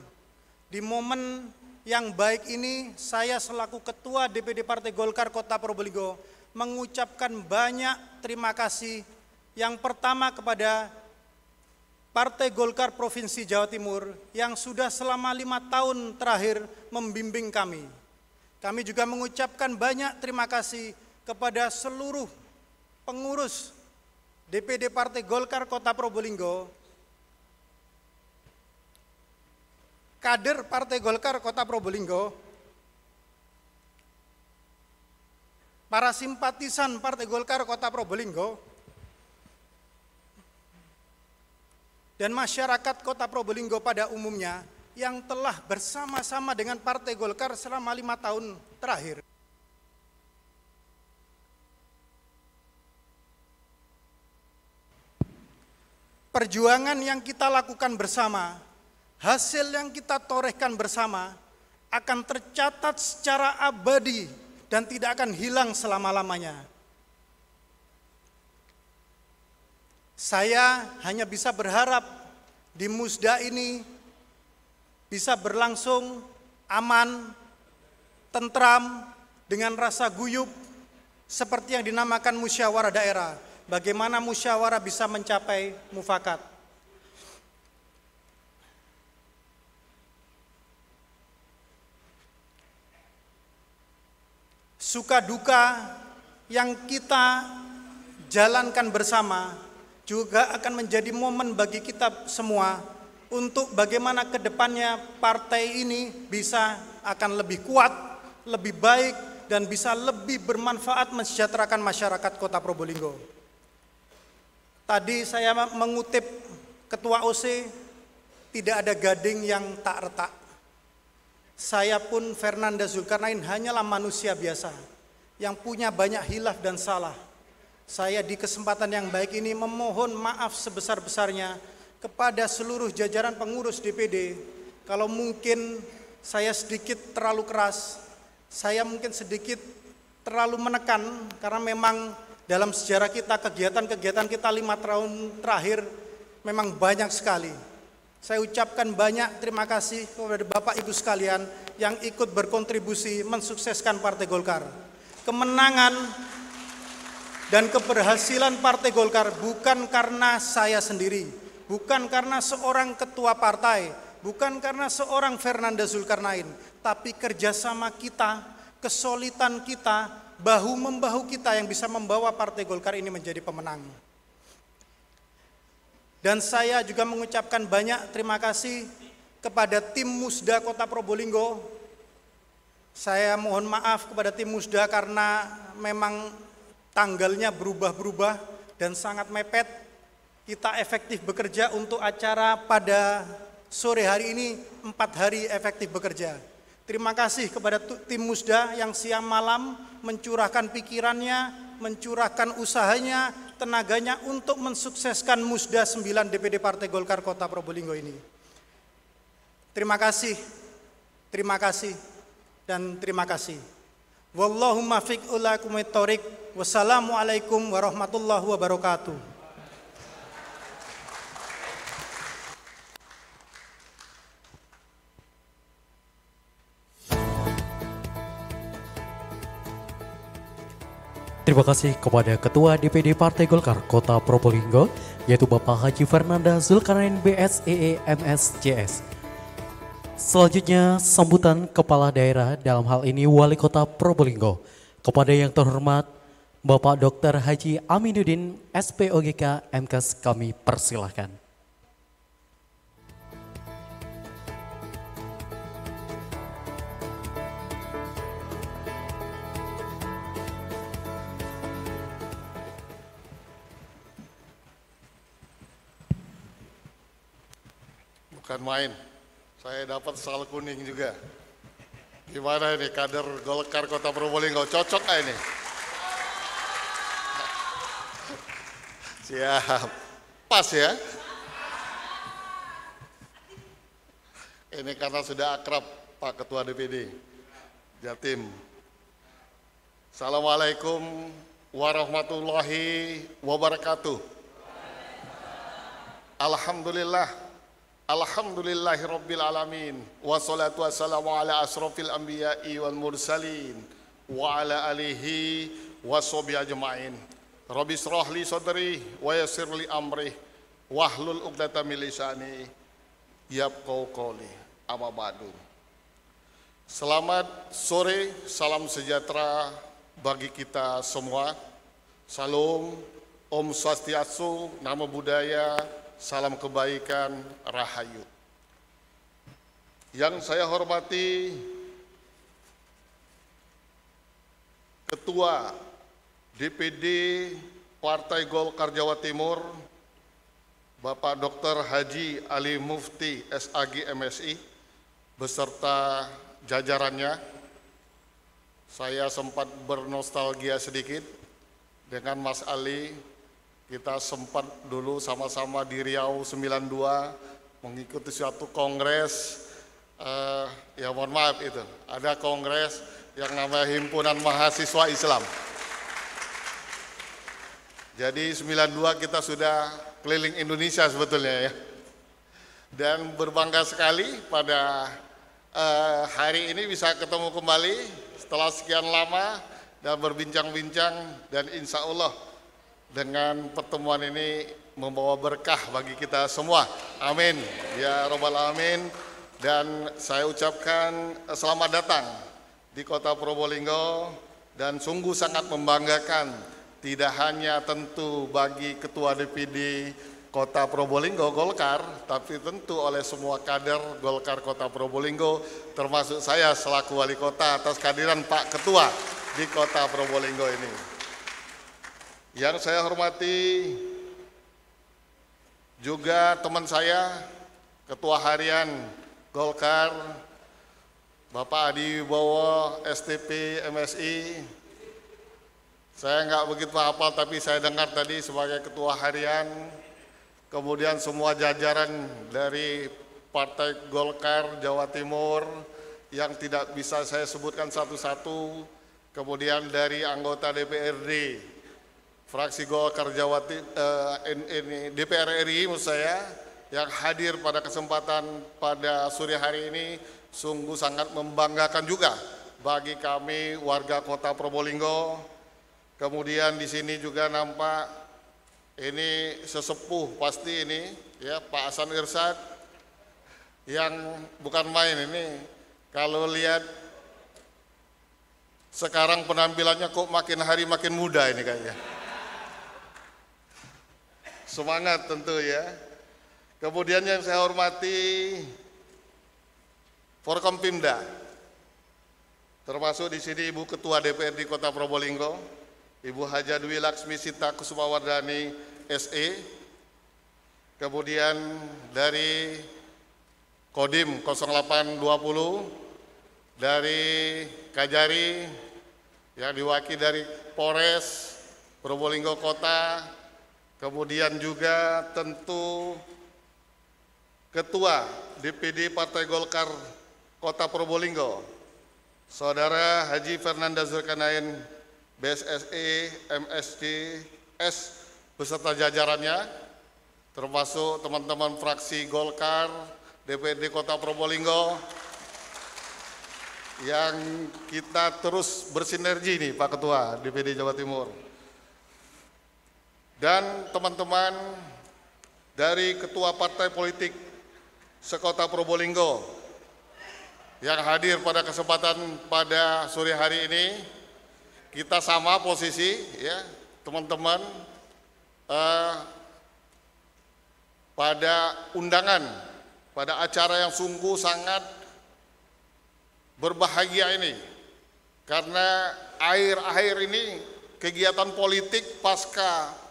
Di momen yang baik ini, saya selaku Ketua DPD Partai Golkar Kota Probolinggo mengucapkan banyak terima kasih. Yang pertama kepada Partai Golkar Provinsi Jawa Timur yang sudah selama 5 tahun terakhir membimbing kami. Kami juga mengucapkan banyak terima kasih kepada seluruh pengurus DPD Partai Golkar Kota Probolinggo, kader Partai Golkar Kota Probolinggo, para simpatisan Partai Golkar Kota Probolinggo, dan masyarakat Kota Probolinggo pada umumnya yang telah bersama-sama dengan Partai Golkar selama 5 tahun terakhir. Perjuangan yang kita lakukan bersama, hasil yang kita torehkan bersama akan tercatat secara abadi dan tidak akan hilang selama-lamanya. Saya hanya bisa berharap di Musda ini bisa berlangsung aman, tentram, dengan rasa guyup, seperti yang dinamakan musyawarah daerah. Bagaimana musyawarah bisa mencapai mufakat. Suka duka yang kita jalankan bersama juga akan menjadi momen bagi kita semua untuk bagaimana ke depannya partai ini bisa akan lebih kuat, lebih baik, dan bisa lebih bermanfaat mensejahterakan masyarakat Kota Probolinggo. Tadi saya mengutip Ketua OC, tidak ada gading yang tak retak. Saya pun Fernanda Zulkarnain hanyalah manusia biasa yang punya banyak hilaf dan salah. Saya di kesempatan yang baik ini memohon maaf sebesar-besarnya kepada seluruh jajaran pengurus DPD. Kalau mungkin saya sedikit terlalu keras, saya mungkin sedikit terlalu menekan, karena memang dalam sejarah kita, kegiatan-kegiatan kita 5 tahun terakhir memang banyak sekali. Saya ucapkan banyak terima kasih kepada Bapak Ibu sekalian yang ikut berkontribusi mensukseskan Partai Golkar. Kemenangan dan keberhasilan Partai Golkar bukan karena saya sendiri, bukan karena seorang ketua partai, bukan karena seorang Fernanda Zulkarnain, tapi kerjasama kita, kesolidan kita, bahu-membahu kita yang bisa membawa Partai Golkar ini menjadi pemenang. Dan saya juga mengucapkan banyak terima kasih kepada tim Musda Kota Probolinggo. Saya mohon maaf kepada tim Musda karena memang tanggalnya berubah-berubah dan sangat mepet. Kita efektif bekerja untuk acara pada sore hari ini, 4 hari efektif bekerja. Terima kasih kepada tim Musda yang siang malam mencurahkan pikirannya, mencurahkan usahanya, tenaganya untuk mensukseskan Musda 9 DPD Partai Golkar Kota Probolinggo ini. Terima kasih, dan terima kasih. Wallahumma fiq ulakumit thoriq. Wassalamualaikum warahmatullahi wabarakatuh. Terima kasih kepada Ketua DPD Partai Golkar Kota Probolinggo, yaitu Bapak Haji Fernanda Zulkarnain BSEE MSJS. Selanjutnya sambutan Kepala Daerah, dalam hal ini Wali Kota Probolinggo. Kepada yang terhormat Bapak Dr. Haji Aminuddin SPOGK MKes, kami persilahkan. Bukan main, saya dapat sal kuning juga. Gimana ini kader Golkar Kota Probolinggo, cocok gak ini? Siap, pas ya. Ini karena sudah akrab Pak Ketua DPD Jatim. Assalamualaikum warahmatullahi wabarakatuh. Alhamdulillah, alhamdulillahirabbil alamin, wassalatu wassalamu ala asrofil anbiya'i wal mursalin wa ala alihi washabihi ajma'in. Rabbi shrah li sadri wa yassir li amri wahlul 'uqdatam min lisani yafqahu qawli. Amma ba'du. Selamat sore, salam sejahtera bagi kita semua. Salam, Om Swastiastu, Namo Buddhaya, salam kebaikan, rahayu. Yang saya hormati Ketua DPD Partai Golkar Jawa Timur, Bapak Dr. Haji Ali Mufti SAG MSI, beserta jajarannya. Saya sempat bernostalgia sedikit dengan Mas Ali. Kita sempat dulu sama-sama di Riau 92 mengikuti suatu kongres, ya mohon maaf itu, ada kongres yang namanya Himpunan Mahasiswa Islam. Jadi 92 kita sudah keliling Indonesia sebetulnya ya. dan berbangga sekali pada hari ini bisa ketemu kembali setelah sekian lama dan berbincang-bincang, dan insya Allah dengan pertemuan ini membawa berkah bagi kita semua. Amin ya robbal alamin. Dan saya ucapkan selamat datang di Kota Probolinggo, dan sungguh sangat membanggakan, tidak hanya tentu bagi Ketua DPD Kota Probolinggo Golkar, tapi tentu oleh semua kader Golkar Kota Probolinggo, termasuk saya selaku wali kota, atas kehadiran Pak Ketua di Kota Probolinggo ini. Yang saya hormati juga teman saya, Ketua Harian Golkar, Bapak Adi Wibowo, STP MSI. Saya nggak begitu hafal, tapi saya dengar tadi sebagai Ketua Harian. Kemudian semua jajaran dari Partai Golkar Jawa Timur yang tidak bisa saya sebutkan satu-satu. Kemudian dari anggota DPRD fraksi Golkar DPR RI maksud saya, yang hadir pada kesempatan pada sore hari ini, sungguh sangat membanggakan juga bagi kami warga Kota Probolinggo. Kemudian di sini juga nampak ini sesepuh pasti ini ya, Pak Hasan Irsad, yang bukan main ini. Kalau lihat sekarang penampilannya kok makin hari makin muda ini kayaknya. Semangat tentu ya. Kemudian yang saya hormati Forkompimda, termasuk di sini Ibu Ketua DPRD Kota Probolinggo, Ibu Haja Dwi Laksmi Sita Kusumawardani SE. Kemudian dari Kodim 0820 dari Kajari, yang diwakili dari Polres Probolinggo Kota. Kemudian juga tentu Ketua DPD Partai Golkar Kota Probolinggo, Saudara Haji Fernanda Zulkarnain, BSSE, MSDS, beserta jajarannya, termasuk teman-teman fraksi Golkar DPD Kota Probolinggo, yang kita terus bersinergi nih Pak Ketua DPD Jawa Timur. Dan teman-teman dari ketua partai politik sekota Probolinggo yang hadir pada kesempatan pada sore hari ini. Kita sama posisi ya teman-teman, pada undangan, pada acara yang sungguh sangat berbahagia ini, karena akhir-akhir ini kegiatan politik pasca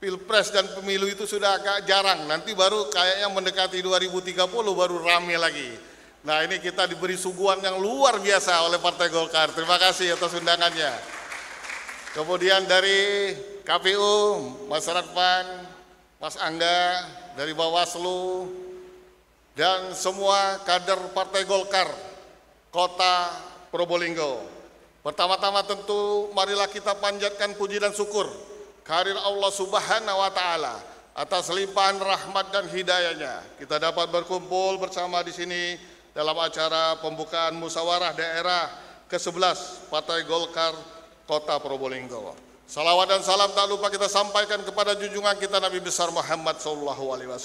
Pilpres dan pemilu itu sudah agak jarang, nanti baru kayaknya mendekati 2030 baru rame lagi. Nah ini kita diberi suguhan yang luar biasa oleh Partai Golkar, terima kasih atas undangannya. Kemudian dari KPU, Mas Radpan, Mas Angga, dari Bawaslu, dan semua kader Partai Golkar Kota Probolinggo. Pertama-tama tentu marilah kita panjatkan puji dan syukur kehadirat Allah Subhanahu wa Ta'ala atas limpahan rahmat dan hidayahnya. Kita dapat berkumpul bersama di sini dalam acara pembukaan musyawarah daerah ke-11 Partai Golkar Kota Probolinggo. Salawat dan salam tak lupa kita sampaikan kepada junjungan kita Nabi besar Muhammad SAW.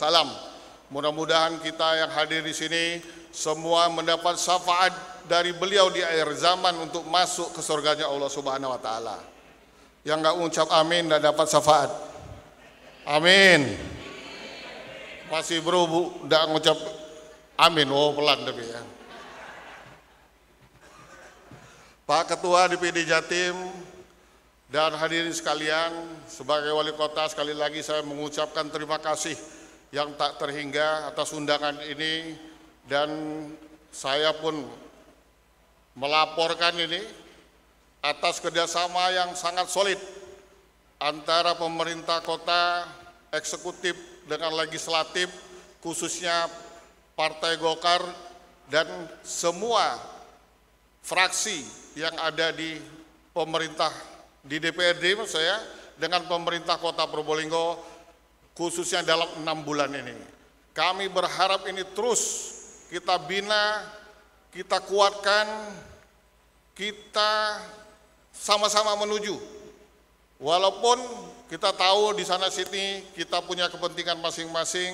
Mudah-mudahan kita yang hadir di sini semua mendapat syafaat dari beliau di akhir zaman untuk masuk ke surganya Allah Subhanahu wa Ta'ala. Yang nggak ucap amin dan dapat syafaat. Amin. Masih bro bu, nggak ngucap amin, oh pelan tapi ya. Pak Ketua DPD Jatim dan hadirin sekalian, sebagai wali kota sekali lagi saya mengucapkan terima kasih yang tak terhingga atas undangan ini, dan saya pun melaporkan ini atas kerjasama yang sangat solid antara pemerintah kota, eksekutif dengan legislatif, khususnya Partai Golkar dan semua fraksi yang ada di pemerintah di DPRD saya dengan pemerintah Kota Probolinggo, khususnya dalam 6 bulan ini. Kami berharap ini terus kita bina, kita kuatkan, kita sama-sama menuju. Walaupun kita tahu di sana sini kita punya kepentingan masing-masing,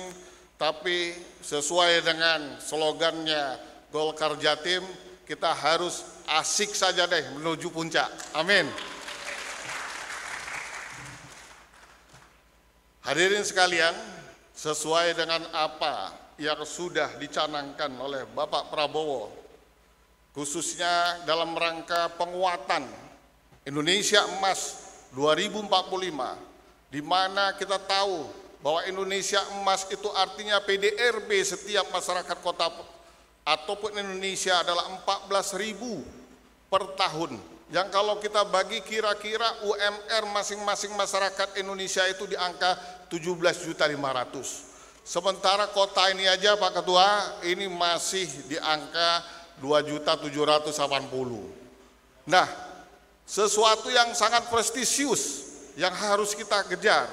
tapi sesuai dengan slogannya Golkar Jatim, kita harus asik saja deh menuju puncak. Amin. Hadirin sekalian, sesuai dengan apa yang sudah dicanangkan oleh Bapak Prabowo, khususnya dalam rangka penguatan Indonesia Emas 2045, di mana kita tahu bahwa Indonesia Emas itu artinya PDRB setiap masyarakat kota ataupun Indonesia adalah 14.000 per tahun. Yang kalau kita bagi kira-kira UMR masing-masing masyarakat Indonesia itu di angka 17.500.000. Sementara kota ini aja Pak Ketua ini masih di angka 2.780.000. Nah, sesuatu yang sangat prestisius yang harus kita kejar.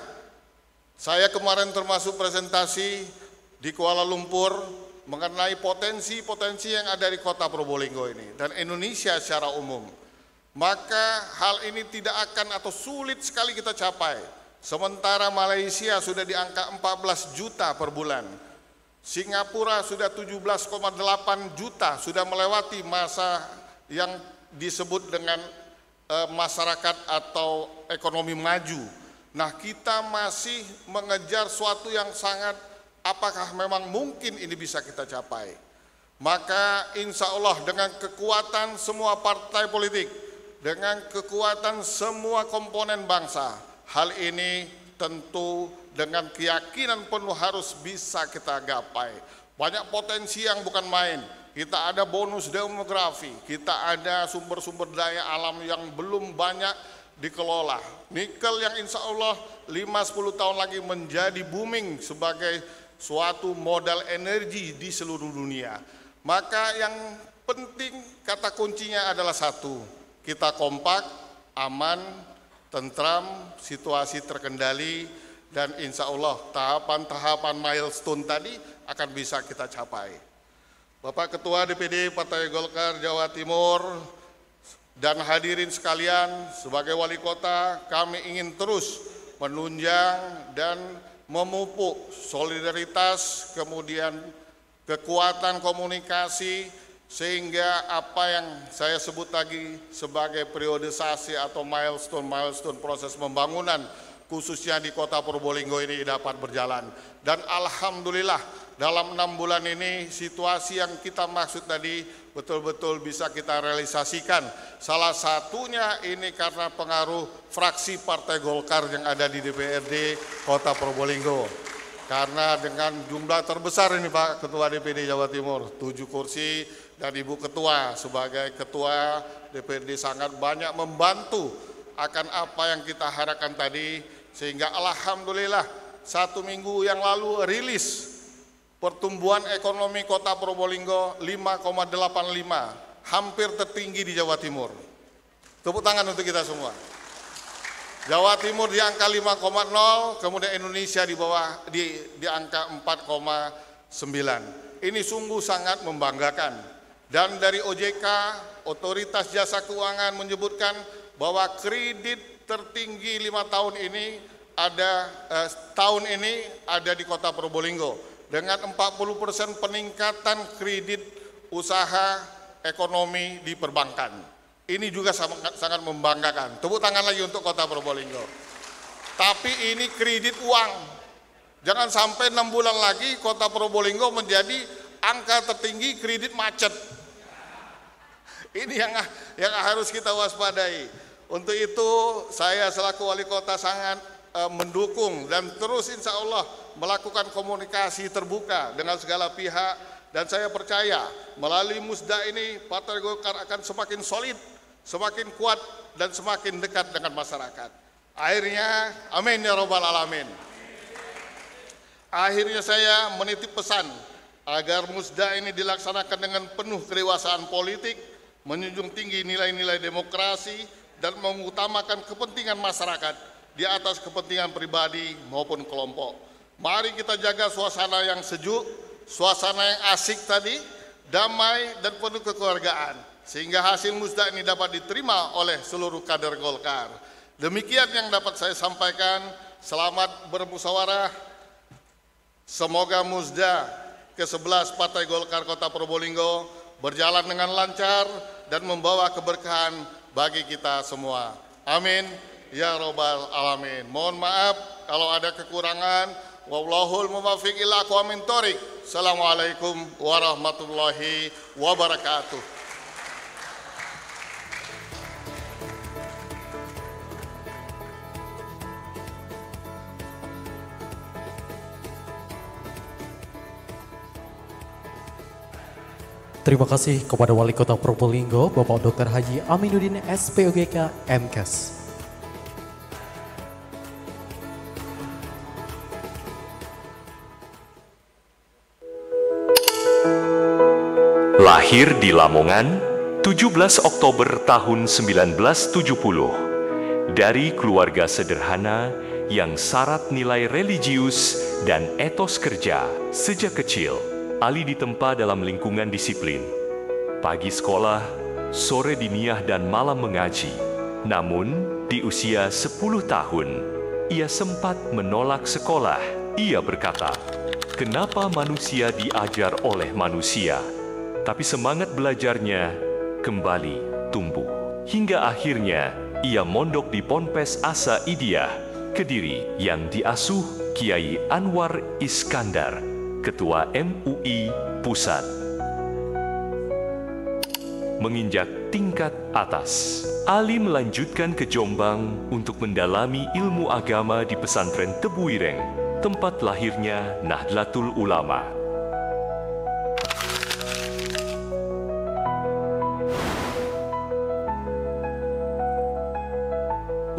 Saya kemarin termasuk presentasi di Kuala Lumpur mengenai potensi-potensi yang ada di kota Probolinggo ini dan Indonesia secara umum. Maka hal ini tidak akan atau sulit sekali kita capai. Sementara Malaysia sudah di angka 14 juta per bulan. Singapura sudah 17,8 juta, sudah melewati masa yang disebut dengan masyarakat atau ekonomi maju. Nah, kita masih mengejar suatu yang sangat, apakah memang mungkin ini bisa kita capai? Maka insya Allah dengan kekuatan semua partai politik, dengan kekuatan semua komponen bangsa, hal ini tentu dengan keyakinan penuh harus bisa kita gapai. Banyak potensi yang bukan main. Kita ada bonus demografi, kita ada sumber-sumber daya alam yang belum banyak dikelola. Nikel yang insya Allah 5-10 tahun lagi menjadi booming sebagai suatu modal energi di seluruh dunia. Maka yang penting kata kuncinya adalah satu, kita kompak, aman, tentram, situasi terkendali, dan insya Allah tahapan-tahapan milestone tadi akan bisa kita capai. Bapak Ketua DPD Partai Golkar Jawa Timur dan hadirin sekalian, sebagai wali kota kami ingin terus menunjang dan memupuk solidaritas, kemudian kekuatan komunikasi, sehingga apa yang saya sebut tadi sebagai periodisasi atau milestone proses pembangunan khususnya di kota Probolinggo ini dapat berjalan. Dan alhamdulillah dalam 6 bulan ini situasi yang kita maksud tadi betul-betul bisa kita realisasikan. Salah satunya ini karena pengaruh fraksi Partai Golkar yang ada di DPRD Kota Probolinggo. Karena dengan jumlah terbesar ini Pak Ketua DPD Jawa Timur, 7 kursi, dan Ibu Ketua sebagai Ketua DPRD sangat banyak membantu akan apa yang kita harapkan tadi, sehingga alhamdulillah 1 minggu yang lalu rilis pertumbuhan ekonomi Kota Probolinggo 5,85, hampir tertinggi di Jawa Timur. Tepuk tangan untuk kita semua. Jawa Timur di angka 5,0, kemudian Indonesia di bawah di angka 4,9. Ini sungguh sangat membanggakan. Dan dari OJK, Otoritas Jasa Keuangan menyebutkan bahwa kredit tertinggi 5 tahun ini tahun ini ada di Kota Probolinggo dengan 40% peningkatan kredit usaha ekonomi di perbankan. Ini juga sangat membanggakan. Tepuk tangan lagi untuk Kota Probolinggo. Tapi ini kredit uang. Jangan sampai 6 bulan lagi Kota Probolinggo menjadi angka tertinggi kredit macet. Ini yang harus kita waspadai. Untuk itu saya selaku wali kota sangat mendukung dan terus insya Allah melakukan komunikasi terbuka dengan segala pihak, dan saya percaya melalui musda ini Partai Golkar akan semakin solid, semakin kuat, dan semakin dekat dengan masyarakat. Akhirnya, amin ya robbal alamin. Akhirnya saya menitip pesan agar musda ini dilaksanakan dengan penuh kedewasaan politik, menjunjung tinggi nilai-nilai demokrasi, dan mengutamakan kepentingan masyarakat di atas kepentingan pribadi maupun kelompok. Mari kita jaga suasana yang sejuk, suasana yang asik tadi, damai dan penuh kekeluargaan, sehingga hasil musda ini dapat diterima oleh seluruh kader Golkar. Demikian yang dapat saya sampaikan. Selamat bermusyawarah. Semoga musda ke-11 Partai Golkar Kota Probolinggo berjalan dengan lancar dan membawa keberkahan bagi kita semua. Amin ya robbal alamin. Mohon maaf kalau ada kekurangan. Wallahul muwaffiq ila aqwamit thoriq. Assalamualaikum warahmatullahi wabarakatuh. Terima kasih kepada Wali Kota Probolinggo, Bapak Dr. Haji Aminuddin SPOGK MKes. Lahir di Lamongan, 17 Oktober tahun 1970, dari keluarga sederhana yang syarat nilai religius dan etos kerja. Sejak kecil, Ali ditempa dalam lingkungan disiplin. Pagi sekolah, sore diniyah dan malam mengaji. Namun, di usia 10 tahun, ia sempat menolak sekolah. Ia berkata, "Kenapa manusia diajar oleh manusia?" Tapi semangat belajarnya kembali tumbuh. Hingga akhirnya, ia mondok di Ponpes Asa Idiyah, Kediri, yang diasuh Kiai Anwar Iskandar, Ketua MUI Pusat. Menginjak tingkat atas, Ali melanjutkan ke Jombang untuk mendalami ilmu agama di pesantren Tebuireng, tempat lahirnya Nahdlatul Ulama.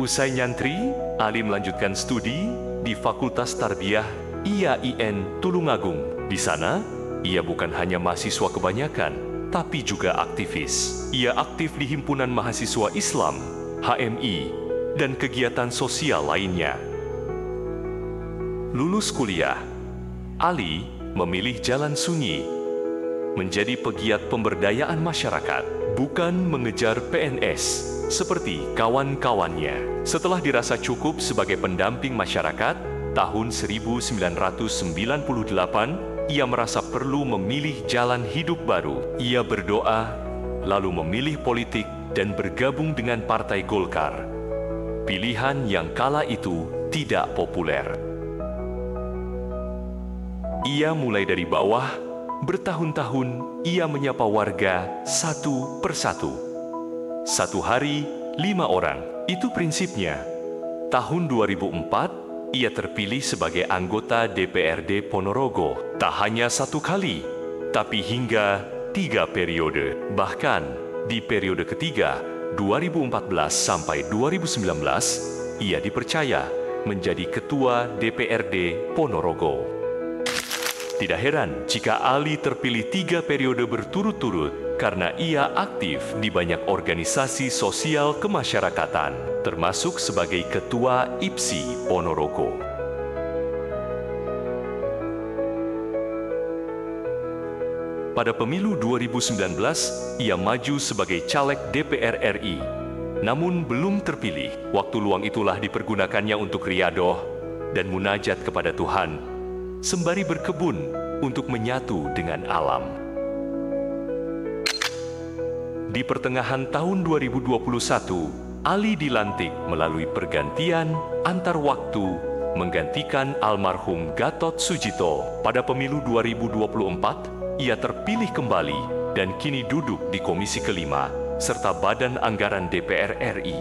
Usai nyantri, Ali melanjutkan studi di Fakultas Tarbiyah IAIN Tulungagung. Di sana, ia bukan hanya mahasiswa kebanyakan, tapi juga aktivis. Ia aktif di Himpunan Mahasiswa Islam, HMI, dan kegiatan sosial lainnya. Lulus kuliah, Ali memilih jalan sunyi, menjadi pegiat pemberdayaan masyarakat, bukan mengejar PNS seperti kawan-kawannya. Setelah dirasa cukup sebagai pendamping masyarakat, tahun 1998, ia merasa perlu memilih jalan hidup baru. Ia berdoa, lalu memilih politik dan bergabung dengan Partai Golkar. Pilihan yang kala itu tidak populer. Ia mulai dari bawah, bertahun-tahun ia menyapa warga satu persatu. Satu hari, 5 orang. Itu prinsipnya. Tahun 2004, ia terpilih sebagai anggota DPRD Ponorogo. Tak hanya 1 kali, tapi hingga 3 periode. Bahkan di periode ketiga, 2014 sampai 2019, ia dipercaya menjadi Ketua DPRD Ponorogo. Tidak heran jika Ali terpilih 3 periode berturut-turut karena ia aktif di banyak organisasi sosial kemasyarakatan, termasuk sebagai Ketua IPSI Ponorogo. Pada pemilu 2019, ia maju sebagai caleg DPR RI, namun belum terpilih. Waktu luang itulah dipergunakannya untuk riadoh dan munajat kepada Tuhan, sembari berkebun untuk menyatu dengan alam. Di pertengahan tahun 2021, Ali dilantik melalui pergantian antar waktu menggantikan almarhum Gatot Sujito. Pada pemilu 2024, ia terpilih kembali dan kini duduk di Komisi Kelima serta Badan Anggaran DPR RI.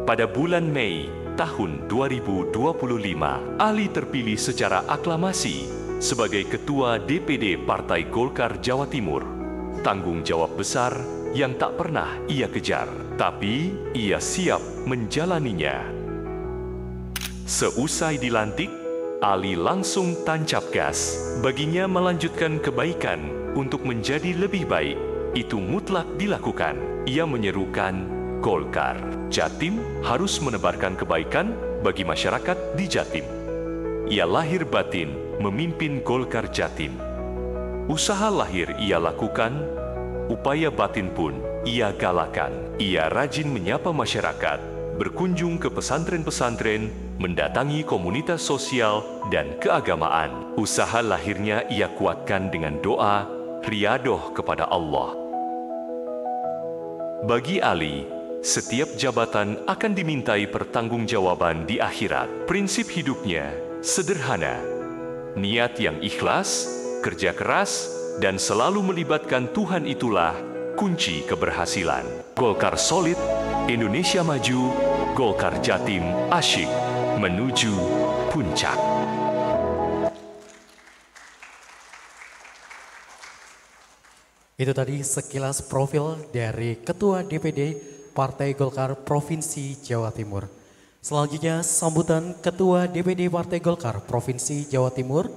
Pada bulan Mei tahun 2025, Ali terpilih secara aklamasi sebagai Ketua DPD Partai Golkar Jawa Timur. Tanggung jawab besar yang tak pernah ia kejar, tapi ia siap menjalaninya. Seusai dilantik, Ali langsung tancap gas. Baginya melanjutkan kebaikan untuk menjadi lebih baik, itu mutlak dilakukan. Ia menyerukan Golkar. Jatim harus menebarkan kebaikan bagi masyarakat di Jatim. Ia lahir batin memimpin Golkar Jatim. Usaha lahir ia lakukan, upaya batin pun ia galakan. Ia rajin menyapa masyarakat, berkunjung ke pesantren-pesantren, mendatangi komunitas sosial dan keagamaan. Usaha lahirnya ia kuatkan dengan doa, riadoh kepada Allah. Bagi Ali, setiap jabatan akan dimintai pertanggungjawaban di akhirat. Prinsip hidupnya sederhana, niat yang ikhlas, kerja keras, dan selalu melibatkan Tuhan itulah kunci keberhasilan. Golkar solid, Indonesia maju, Golkar Jatim asyik menuju puncak. Itu tadi sekilas profil dari Ketua DPD Partai Golkar Provinsi Jawa Timur. Selanjutnya sambutan Ketua DPD Partai Golkar Provinsi Jawa Timur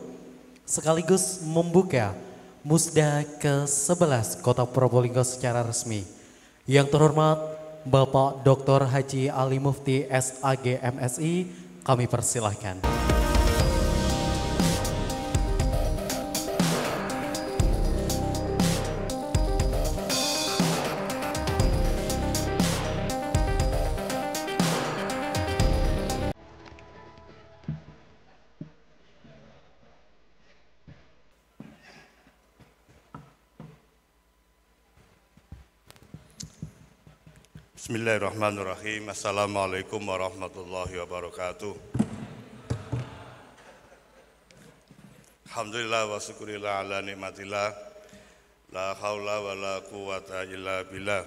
sekaligus membuka Musda ke-11 Kota Probolinggo secara resmi. Yang terhormat Bapak Dr. Haji Ali Mufti SAG MSI, kami persilahkan. Bismillahirrahmanirrahim. Assalamualaikum warahmatullahi wabarakatuh. Alhamdulillah wa syukurillah ala nikmatillah. La haula wa la quwata illa billah.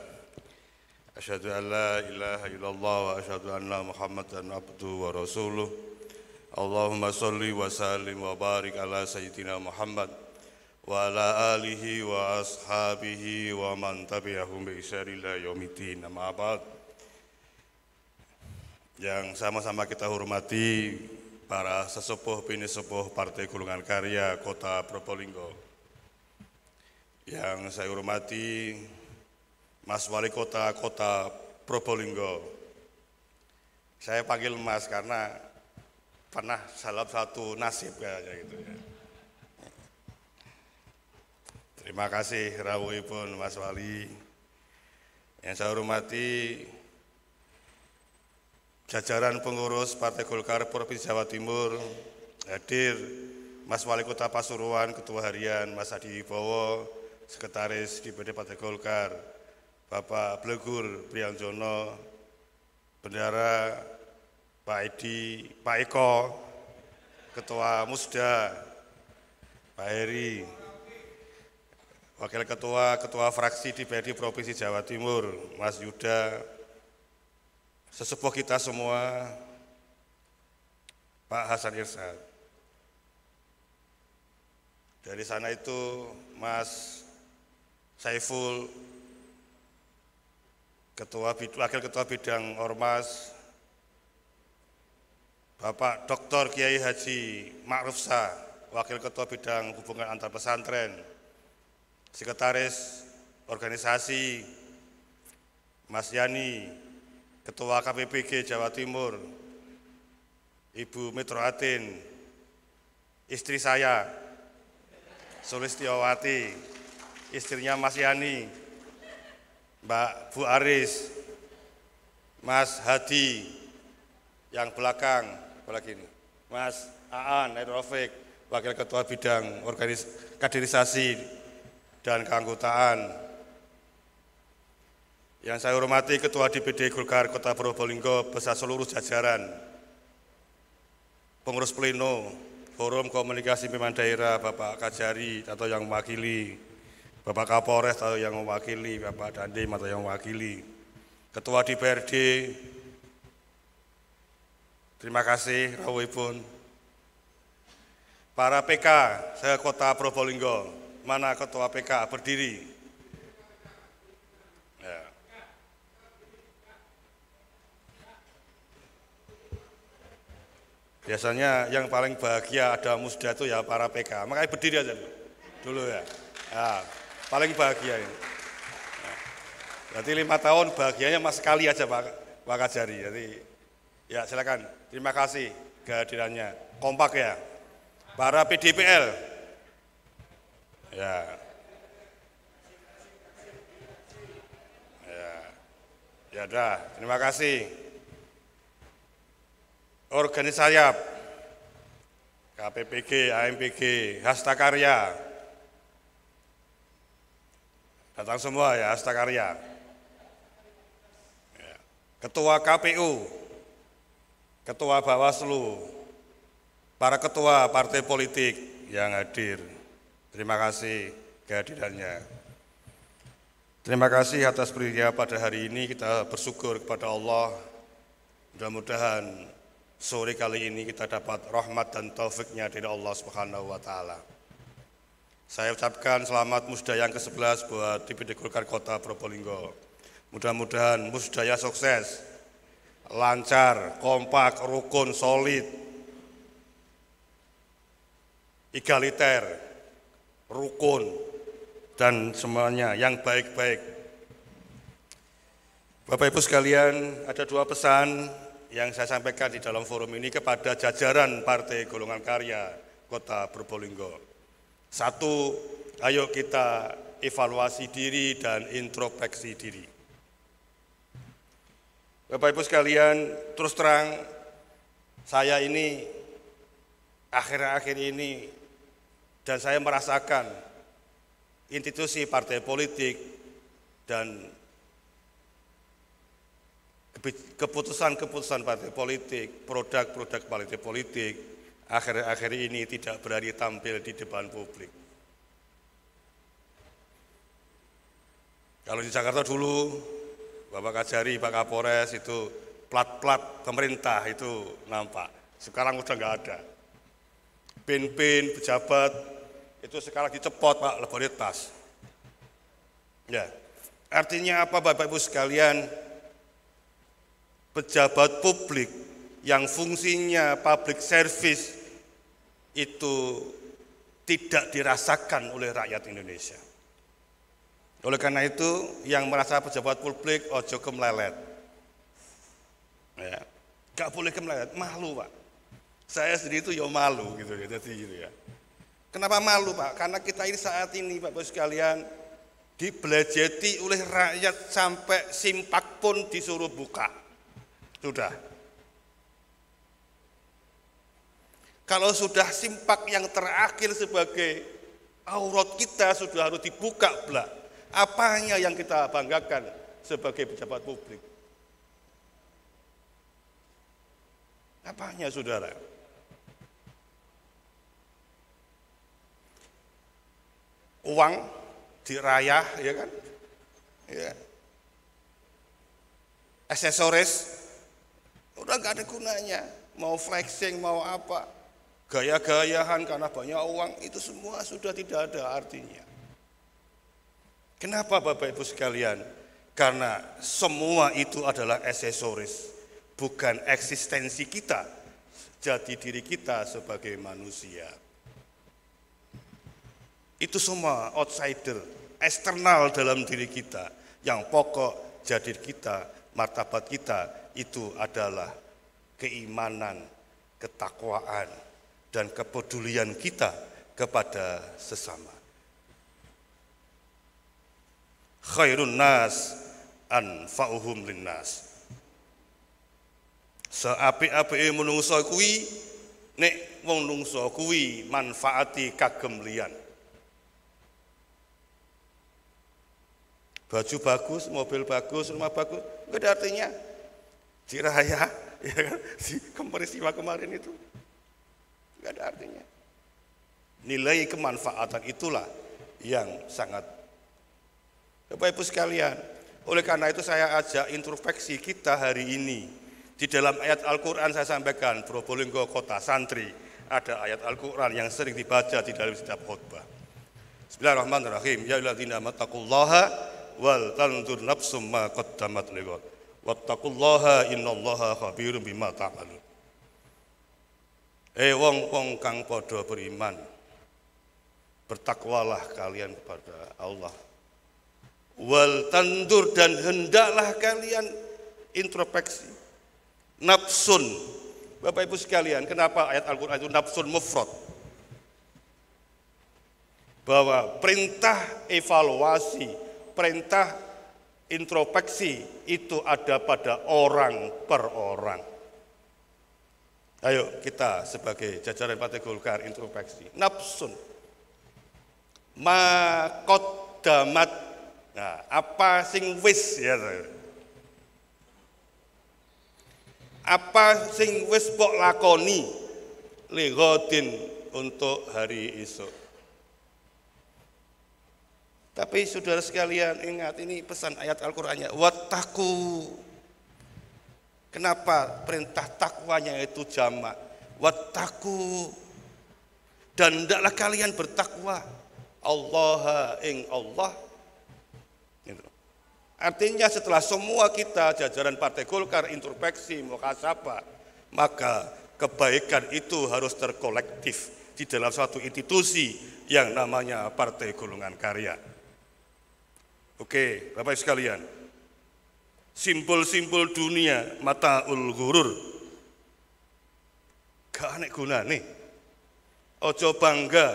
Asyhadu an la ilaha illallah wa asyhadu anna Muhammadan abduhu wa rasuluh. Allahumma sholli wa sallim wa barik ala sayyidina Muhammad wa ala alihi wa ashabihi wa man tabi'ahum bi ihsan ila yaumiddin. Amma ba'd. Yang sama-sama kita hormati para sesepuh bini sepuh Partai Golongan Karya Kota Probolinggo. Yang saya hormati Mas Wali Kota Probolinggo. Saya panggil Mas karena pernah salah satu nasib kayaknya gitu ya. Terima kasih rawuhipun Mas Wali. Yang saya hormati jajaran pengurus Partai Golkar Provinsi Jawa Timur, hadir Mas Wali Kota Pasuruan, Ketua Harian Mas Adi Wibowo, Sekretaris DPD Partai Golkar, Bapak Blegur Prianjono, Bendara Pak Edi, Pak Eko, Ketua Musda, Pak Heri, Wakil Ketua Fraksi DPD Provinsi Jawa Timur, Mas Yuda, sesepuh kita semua, Pak Hasan Irsad. Dari sana itu Mas Saiful, Wakil Ketua Bidang Ormas, Bapak Dr. Kiai Haji Ma'ruf Shah, Wakil Ketua Bidang Hubungan Antar Pesantren, Sekretaris Organisasi Mas Yani, Ketua KPPG Jawa Timur, Ibu Metroatin, istri saya, Sulistiawati, istrinya Mas Yani, Mbak Bu Aris, Mas Hadi, yang belakang, apalagi ini, Mas Aan Airofik, Wakil Ketua Bidang Kaderisasi dan Keanggotaan. Yang saya hormati Ketua DPD Golkar Kota Probolinggo beserta seluruh jajaran, pengurus pleno, forum komunikasi pimpinan daerah, Bapak Kajari atau yang mewakili, Bapak Kapolres atau yang mewakili, Bapak Dandim atau yang mewakili, Ketua DPRD, terima kasih rawuhipun. Para PK se-Kota Probolinggo, mana Ketua PK berdiri? Ya. Biasanya yang paling bahagia ada musda itu ya para PK, makanya berdiri aja dulu ya. Ya, paling bahagia ini. Ya. Berarti 5 tahun bahagianya mas sekali aja Pak Kajari. Jadi ya silakan. Terima kasih kehadirannya. Kompak ya. Para PDPL. Ya. Ya dah, terima kasih. Organisasi sayap, KPPG, AMPG, Hasta Karya. Datang semua ya, Hasta Karya. Ya. Ketua KPU, Ketua Bawaslu, para ketua partai politik yang hadir. Terima kasih kehadirannya. Terima kasih atas berinya pada hari ini, kita bersyukur kepada Allah. Mudah-mudahan sore kali ini kita dapat rahmat dan taufiknya dari Allah Subhanahu wa Ta'ala. Saya ucapkan selamat musda yang ke-11 buat DPD Golkar Kota Probolinggo. Mudah-mudahan musdaya sukses, lancar, kompak, rukun, solid, egaliter, rukun, dan semuanya yang baik-baik. Bapak Ibu sekalian, ada 2 pesan yang saya sampaikan di dalam forum ini kepada jajaran Partai Golongan Karya Kota Probolinggo. 1, ayo kita evaluasi diri dan introspeksi diri. Bapak Ibu sekalian, terus terang saya ini akhir-akhir ini dan saya merasakan institusi partai politik dan keputusan-keputusan partai politik, produk-produk partai politik akhir-akhir ini tidak berani tampil di depan publik. Kalau di Jakarta dulu, Bapak Kajari, Pak Kapolres itu plat-plat pemerintah itu nampak. Sekarang udah nggak ada. Pin-pin pejabat itu sekarang dicepot Pak, lebih tas. Ya, artinya apa Bapak Ibu sekalian? Pejabat publik yang fungsinya public service itu tidak dirasakan oleh rakyat Indonesia. Oleh karena itu, yang merasa pejabat publik ojo kemlelet. Ya, gak boleh kemlelet, malu Pak. Saya sendiri itu ya malu gitu ya, jadi gitu ya. Kenapa malu Pak? Karena kita ini saat ini Bapak sekalian dibelajeti oleh rakyat sampai simpak pun disuruh buka. Sudah. Kalau sudah simpak yang terakhir sebagai aurat kita sudah harus dibuka belak. Apanya yang kita banggakan sebagai pejabat publik? Apanya saudara? Uang dirayah, ya kan? Ya. Aksesoris udah nggak ada gunanya. Mau flexing, mau apa, gaya-gayahan karena banyak uang, itu semua sudah tidak ada artinya. Kenapa Bapak Ibu sekalian? Karena semua itu adalah aksesoris, bukan eksistensi kita, jati diri kita sebagai manusia. Itu semua outsider, eksternal dalam diri kita. Yang pokok jati kita, martabat kita itu adalah keimanan, ketakwaan, dan kepedulian kita kepada sesama. Khairun nas anfa'uhum linnas. Seapik-apike menungso kuwi nek wong nungso kuwi manfaati kagem liyan. Baju bagus, mobil bagus, rumah bagus, enggak ada artinya. Diraya, ya kan? Si peristiwa kemarin itu enggak ada artinya. Nilai kemanfaatan itulah yang sangat. Bapak Ibu sekalian, oleh karena itu saya ajak introspeksi kita hari ini. Di dalam ayat Al-Quran saya sampaikan, Probolinggo Kota Santri, ada ayat Al-Quran yang sering dibaca di dalam setiap khutbah. Bismillahirrahmanirrahim. Ya ayyuhalladzina amanu wal tanzur nafsum ma qaddamat lighad wattaqullaha innallaha khabirun bima ta'malun. Wong kang padha beriman, bertakwalah kalian kepada Allah. wal tandur, dan hendaklah kalian introspeksi. Nafsun, Bapak Ibu sekalian, kenapa ayat Al-Quran itu nafsun mufrad? Bahwa perintah evaluasi, perintah introspeksi itu ada pada orang per orang. Ayo kita sebagai jajaran Partai Golkar introspeksi. Nafsun, makodamat, nah, apa sing wis ya? Apa sing wis mbok lakoni ligodin untuk hari esok. Tapi saudara sekalian ingat, ini pesan ayat Al-Qur'annya, wattaqu. Kenapa perintah takwanya itu jamak? Wattaqu, dan hendaklah kalian bertakwa Allah ing Allah. Artinya setelah semua kita jajaran Partai Golkar introspeksi, muhasabah, maka kebaikan itu harus terkolektif di dalam suatu institusi yang namanya Partai Golongan Karya. Oke, Bapak Ibu sekalian, simbol-simbol dunia mataul ghurur gak anek gunane. Ojo bangga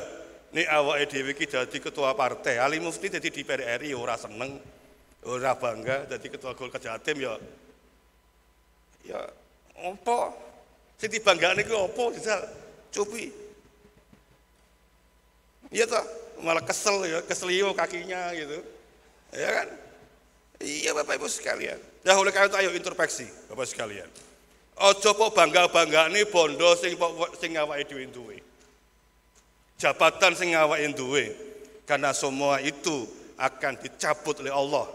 nih awake dhewe iki dadi ketua partai, Ali Mufti dadi DPR RI ora seneng. Ora bangga jadi ketua Golkar Jatim ya opo sing dibanggane ku opo jajal cupi iya toh, malah kesel ya, keselio kakinya gitu ya kan. Iya Bapak Ibu sekalian, ya oleh karena itu ayo introspeksi Bapak sekalian, ojo kok bangga-banggane bondo sing awake dhewe duwe, jabatan sing awake duwe, karena semua itu akan dicabut oleh Allah.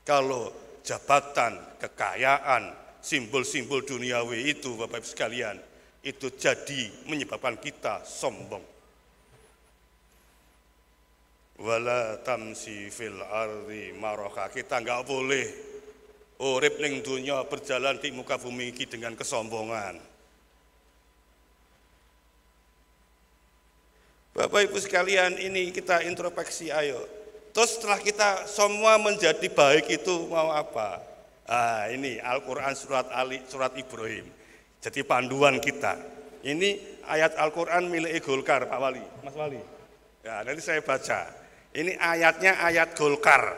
Kalau jabatan, kekayaan, simbol-simbol duniawi itu Bapak Ibu sekalian, itu jadi menyebabkan kita sombong. Wala tamsi fil ardi maroka, kita nggak boleh urip ning dunia, berjalan di muka bumi ini dengan kesombongan. Bapak Ibu sekalian, ini kita introspeksi ayo. Terus setelah kita semua menjadi baik itu mau apa? Ah, ini Al-Quran surat Ibrahim. Jadi panduan kita. Ini ayat Al-Quran milik Golkar, Pak Wali, Mas Wali. Ya, nanti saya baca. Ini ayatnya ayat Golkar.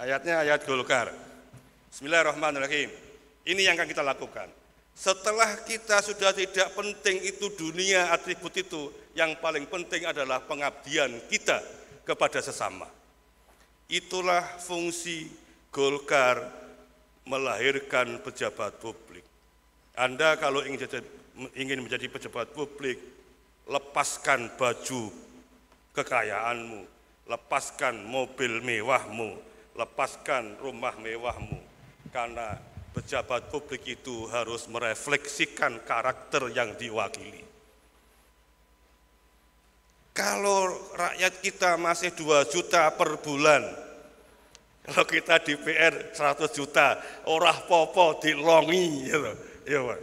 Ayatnya ayat Golkar. Bismillahirrahmanirrahim. Ini yang akan kita lakukan. Setelah kita sudah tidak penting itu dunia, atribut itu, yang paling penting adalah pengabdian kita kepada sesama. Itulah fungsi Golkar melahirkan pejabat publik. Anda kalau ingin menjadi pejabat publik, lepaskan baju kekayaanmu, lepaskan mobil mewahmu, lepaskan rumah mewahmu, karena pejabat publik itu harus merefleksikan karakter yang diwakili. Kalau rakyat kita masih 2 juta per bulan, kalau kita DPR 100 juta, ora popo dilongi gitu. Ya, Pak.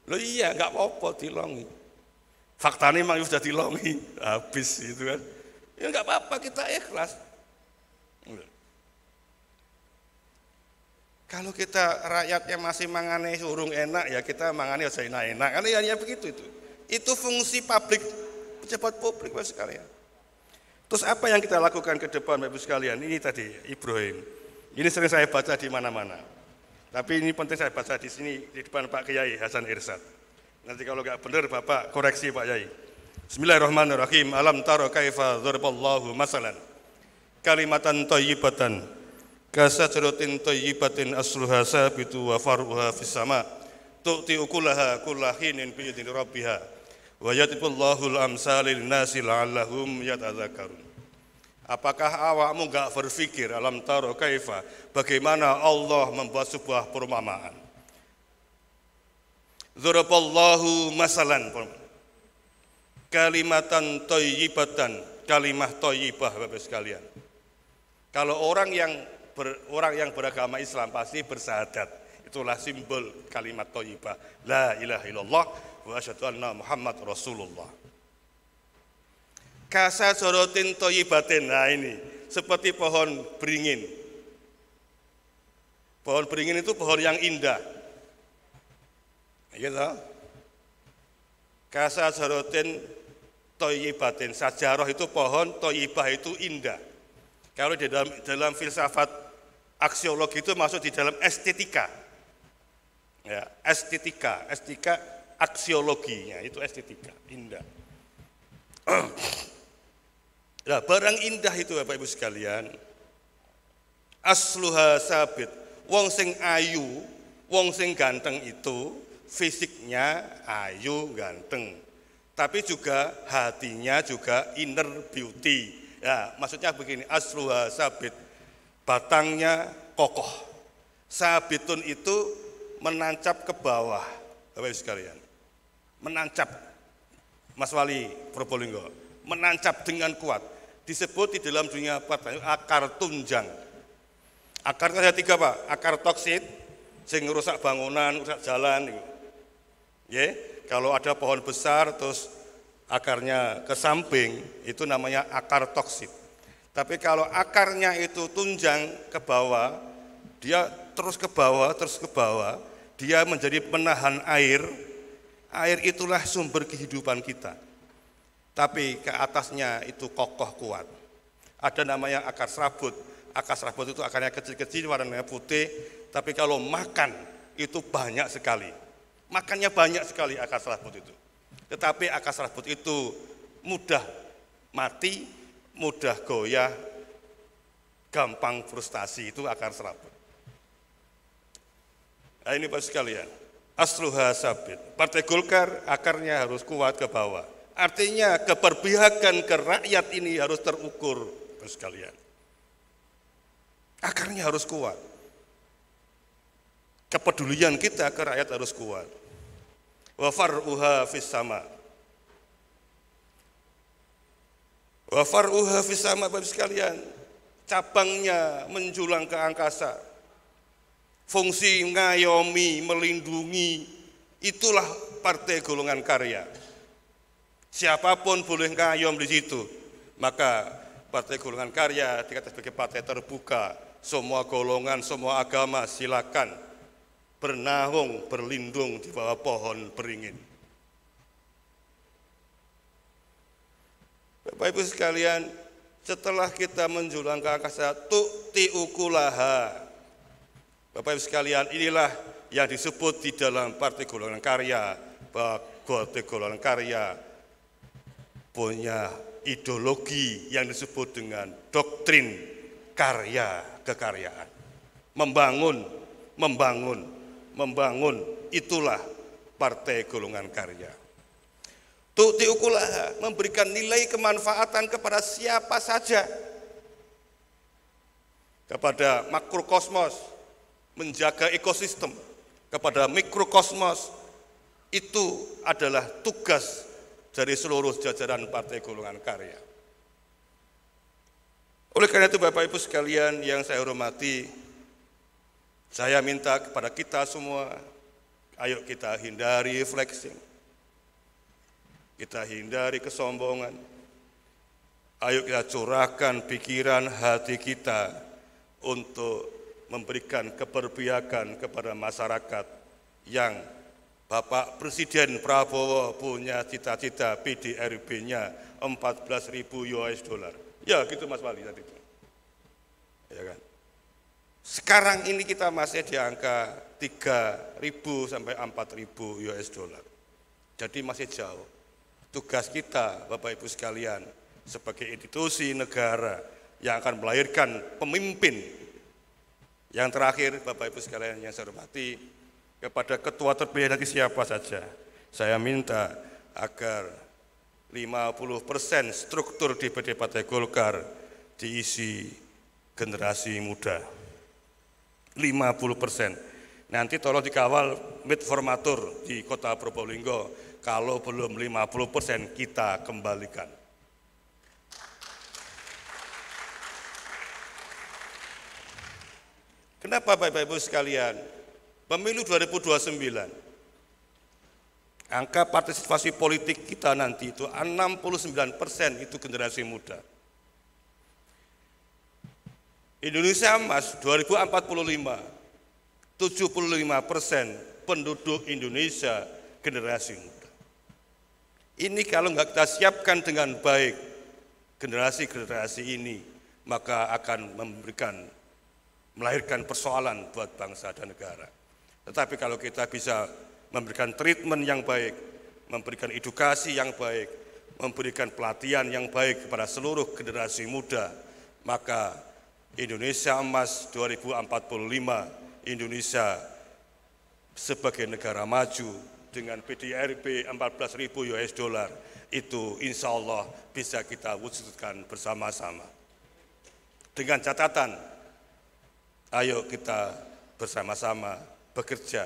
Loh iya, enggak popo dilongi. Faktanya memang sudah dilongi, habis gitu kan. Ya enggak apa-apa, kita ikhlas. Kalau kita rakyatnya masih mangane urung enak, ya kita mangane aja enak-enak. Karena ya begitu itu. Itu fungsi publik, pejabat publik Bapak sekalian. Terus apa yang kita lakukan ke depan Bapak sekalian? Ini tadi Ibrahim. Ini sering saya baca di mana-mana. Tapi ini penting saya baca di sini di depan Pak Kiai Hasan Irsad. Nanti kalau enggak benar Bapak koreksi Pak Kiai. Bismillahirrahmanirrahim. Alam taro kaifa dzaraballahu masalan kalimatan thayyibatan kasajaratin thayyibatin asluha sabitu wa faruha fis sama tu'ti ukulaha kullahinin bi idzni rabbiha wa yatibullahu al-amsalil nasi la'allahum yatadzakkarun. Apakah awakmu enggak berpikir alam taro kaifa bagaimana Allah membuat sebuah perumpamaan? Dzaraballahu masalan kalimatan thayyibatan, kalimah thayyibah Bapak sekalian. Kalau orang yang beragama Islam pasti bersahadat. Itulah simbol kalimat thayyibah. La ilaha illallah wa asyhadu anna Muhammad Rasulullah. Kasajaratin thayyibatin. Nah ini seperti pohon beringin. Pohon beringin itu pohon yang indah. Gitu. Kasajaratin thayyibatin. Sajarah itu pohon, thayyibah itu indah. Kalau di dalam filsafat aksiologi itu masuk di dalam estetika. Ya, estetika aksiologinya itu estetika, indah. Nah, barang indah itu Bapak Ibu sekalian, asluha sabit, wong sing ayu, wong sing ganteng itu fisiknya ayu, ganteng. Tapi juga hatinya juga inner beauty. Ya, maksudnya begini, asluha sabit, batangnya kokoh. Sabitun itu menancap ke bawah, Bapak Ibu sekalian. Menancap, Mas Wali Probolinggo, menancap dengan kuat. Disebut di dalam dunia akar tunjang. Akar ada 3 Pak, akar toksit, sing rusak bangunan, rusak jalan. Ya, kalau ada pohon besar terus akarnya ke samping, itu namanya akar toksit. Tapi kalau akarnya itu tunjang ke bawah, dia terus ke bawah, dia menjadi penahan air. Air itulah sumber kehidupan kita. Tapi ke atasnya itu kokoh kuat. Ada namanya akar serabut. Akar serabut itu akarnya kecil-kecil, warnanya putih. Tapi kalau makan itu banyak sekali. Makannya banyak sekali akar serabut itu. Tetapi akar serabut itu mudah mati, mudah goyah, gampang frustasi, itu akar serabut. Nah ini Bapak sekalian, asluha sabit. Partai Golkar akarnya harus kuat ke bawah. Artinya keberpihakan ke rakyat ini harus terukur, Bapak sekalian. Akarnya harus kuat. Kepedulian kita ke rakyat harus kuat. Wa far'uha fis sama. Wa far'uha fis sama, Bapak sekalian. Cabangnya menjulang ke angkasa. Fungsi ngayomi, melindungi, itulah Partai Golongan Karya. Siapapun boleh ngayom di situ. Maka Partai Golongan Karya dikatakan sebagai partai terbuka. Semua golongan, semua agama silakan bernaung, berlindung di bawah pohon beringin. Bapak Ibu sekalian, setelah kita menjulang ke angkasa, tu'ti ukulaha. Bapak Ibu sekalian, inilah yang disebut di dalam Partai Golongan Karya, bahwa Partai Golongan Karya punya ideologi yang disebut dengan doktrin karya kekaryaan. Membangun, itulah Partai Golongan Karya. Tu'ti ukulaha, memberikan nilai kemanfaatan kepada siapa saja. Kepada makrokosmos, menjaga ekosistem, kepada mikrokosmos, itu adalah tugas dari seluruh jajaran Partai Golongan Karya. Oleh karena itu Bapak Ibu sekalian yang saya hormati, saya minta kepada kita semua, ayo kita hindari flexing, kita hindari kesombongan, ayo kita curahkan pikiran hati kita untuk memberikan keberpihakan kepada masyarakat yang Bapak Presiden Prabowo punya cita-cita PDRB-nya 14.000 US dollar. Ya gitu Mas Wali tadi itu. Ya kan? Sekarang ini kita masih di angka 3.000 sampai 4.000 US dollar. Jadi masih jauh. Tugas kita Bapak Ibu sekalian sebagai institusi negara yang akan melahirkan pemimpin. Yang terakhir Bapak Ibu sekalian yang saya hormati, kepada ketua terpilih nanti siapa saja, saya minta agar 50% struktur DPD Partai Golkar diisi generasi muda. 50%. Nanti tolong dikawal mid formatur di Kota Probolinggo. Kalau belum 50% kita kembalikan. Kenapa Bapak Ibu sekalian? Pemilu 2029 Angka partisipasi politik kita nanti itu 69% itu generasi muda. Indonesia Emas 2045, 75% penduduk Indonesia generasi muda. Ini kalau nggak kita siapkan dengan baik generasi-generasi ini, maka akan melahirkan persoalan buat bangsa dan negara. Tetapi kalau kita bisa memberikan treatment yang baik, memberikan edukasi yang baik, memberikan pelatihan yang baik kepada seluruh generasi muda, maka Indonesia Emas 2045, Indonesia sebagai negara maju dengan PDRB 14.000 US dollar itu insya Allah bisa kita wujudkan bersama-sama. Dengan catatan, ayo kita bersama-sama bekerja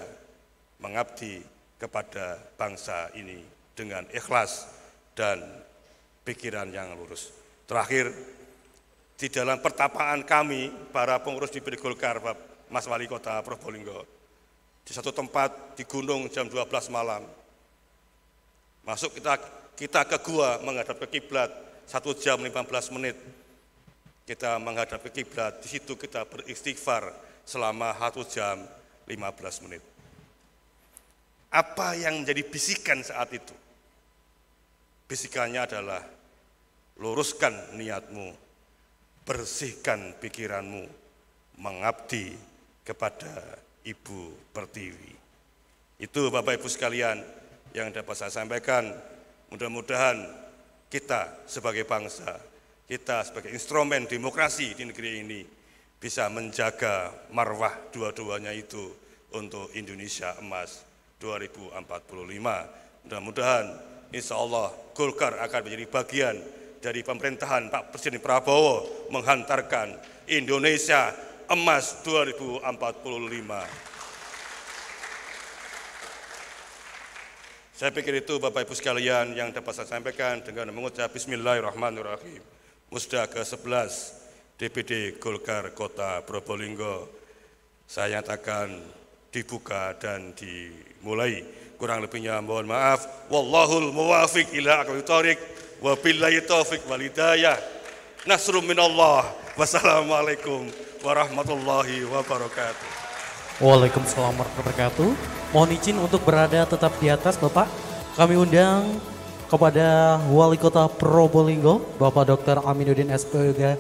mengabdi kepada bangsa ini dengan ikhlas dan pikiran yang lurus. Terakhir, di dalam pertapaan kami, para pengurus DPD Golkar, Mas Wali Kota Probolinggo, di satu tempat di gunung jam 12 malam, masuk kita ke gua menghadap ke kiblat 1 jam 15 menit, kita menghadap ke kiblat, di situ kita beristighfar selama 1 jam 15 menit. Apa yang menjadi bisikan saat itu? Bisikannya adalah luruskan niatmu, bersihkan pikiranmu, mengabdi kepada Ibu Pertiwi. Itu Bapak Ibu sekalian yang dapat saya sampaikan. Mudah-mudahan kita sebagai bangsa, kita sebagai instrumen demokrasi di negeri ini bisa menjaga marwah dua-duanya itu untuk Indonesia Emas 2045. Mudah-mudahan insya Allah Golkar akan menjadi bagian dari pemerintahan Pak Presiden Prabowo menghantarkan Indonesia Emas 2045. Saya pikir itu Bapak Ibu sekalian yang dapat saya sampaikan dengan mengucap Bismillahirrahmanirrahim. Musda ke-11 DPD Golkar Kota Probolinggo saya nyatakan dibuka dan dimulai. Kurang lebihnya mohon maaf. Wallahul muwafiq ila aqwamit thoriq wa billahi taufiq wal hidayah. Nasrum minallah. Wassalamualaikum warahmatullahi wabarakatuh. Waalaikumsalam warahmatullahi wabarakatuh. Mohon izin untuk berada tetap di atas Bapak. Kami undang kepada Wali Kota Probolinggo, Bapak Dr. Aminuddin SPOG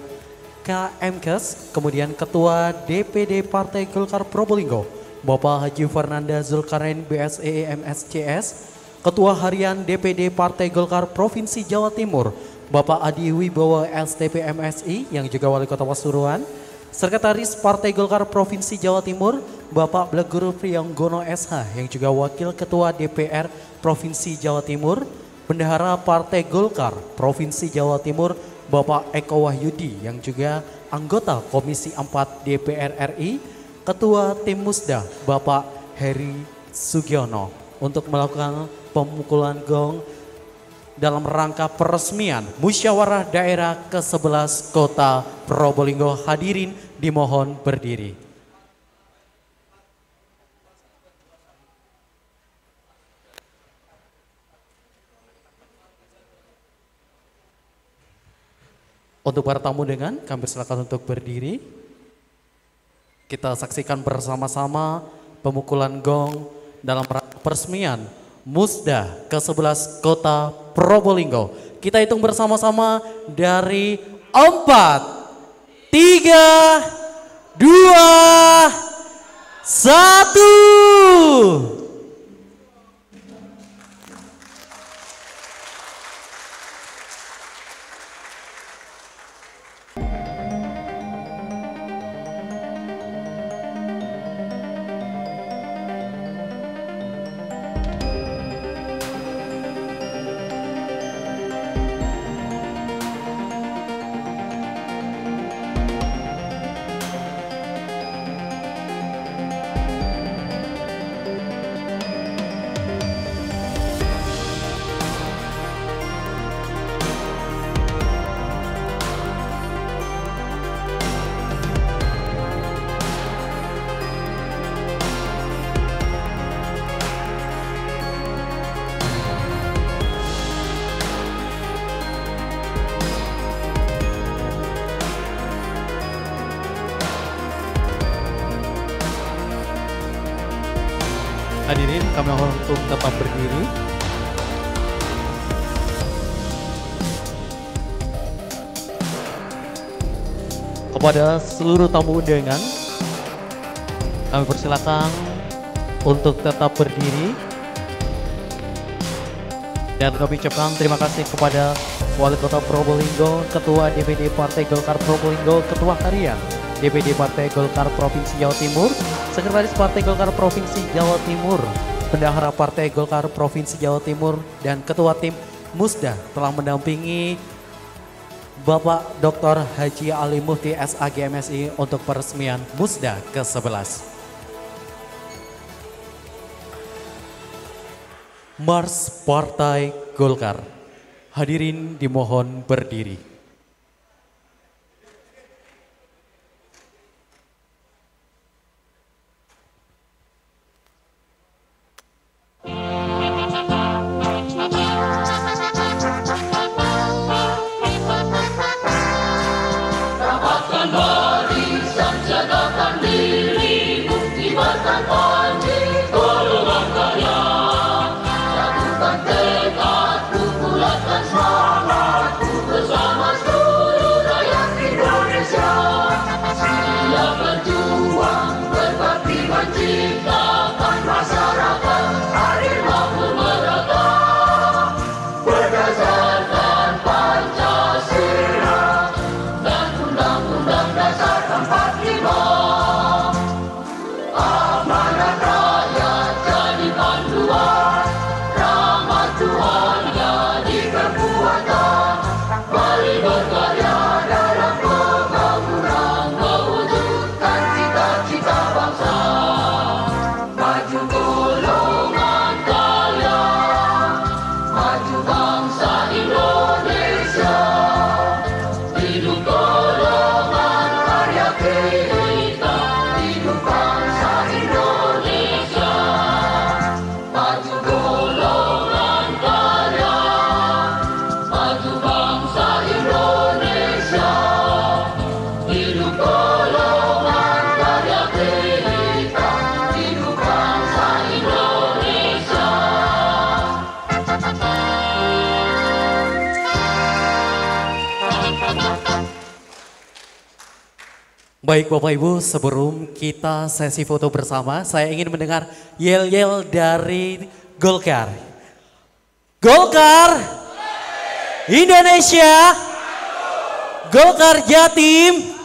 KMKes, kemudian Ketua DPD Partai Golkar Probolinggo, Bapak Haji Fernanda Zulkarnain BSE MSCS, Ketua Harian DPD Partai Golkar Provinsi Jawa Timur, Bapak Adi Wibowo STP MSI yang juga Wali Kota Pasuruan, Sekretaris Partai Golkar Provinsi Jawa Timur, Bapak Bleguru Priyonggono SH yang juga Wakil Ketua DPR Provinsi Jawa Timur, Bendahara Partai Golkar Provinsi Jawa Timur, Bapak Eko Wahyudi yang juga anggota Komisi 4 DPR RI, Ketua Tim Musda Bapak Heri Sugiono untuk melakukan pemukulan gong dalam rangka peresmian Musyawarah Daerah ke-11 Kota Probolinggo. Hadirin dimohon berdiri. Untuk para tamu dengan kami silakan untuk berdiri. Kita saksikan bersama-sama pemukulan gong dalam peresmian Musda ke-11 Kota Probolinggo. Kita hitung bersama-sama dari 4, 3, 2, 1. Hadirin kami mohon untuk tetap berdiri. Kepada seluruh tamu undangan, kami persilakan untuk tetap berdiri. Dan kami ucapkan terima kasih kepada Wali Kota Probolinggo, Ketua DPD Partai Golkar Probolinggo, Ketua Harian DPD Partai Golkar Provinsi Jawa Timur, Sekretaris Partai Golkar Provinsi Jawa Timur, Bendahara Partai Golkar Provinsi Jawa Timur, dan Ketua Tim Musda telah mendampingi Bapak Dr. Haji Ali Mufti SAG MSI untuk peresmian Musda ke-11. Mars Partai Golkar. Hadirin dimohon berdiri. Baik Bapak Ibu, sebelum kita sesi foto bersama, saya ingin mendengar yel-yel dari Golkar. Golkar Indonesia, Golkar Jatim,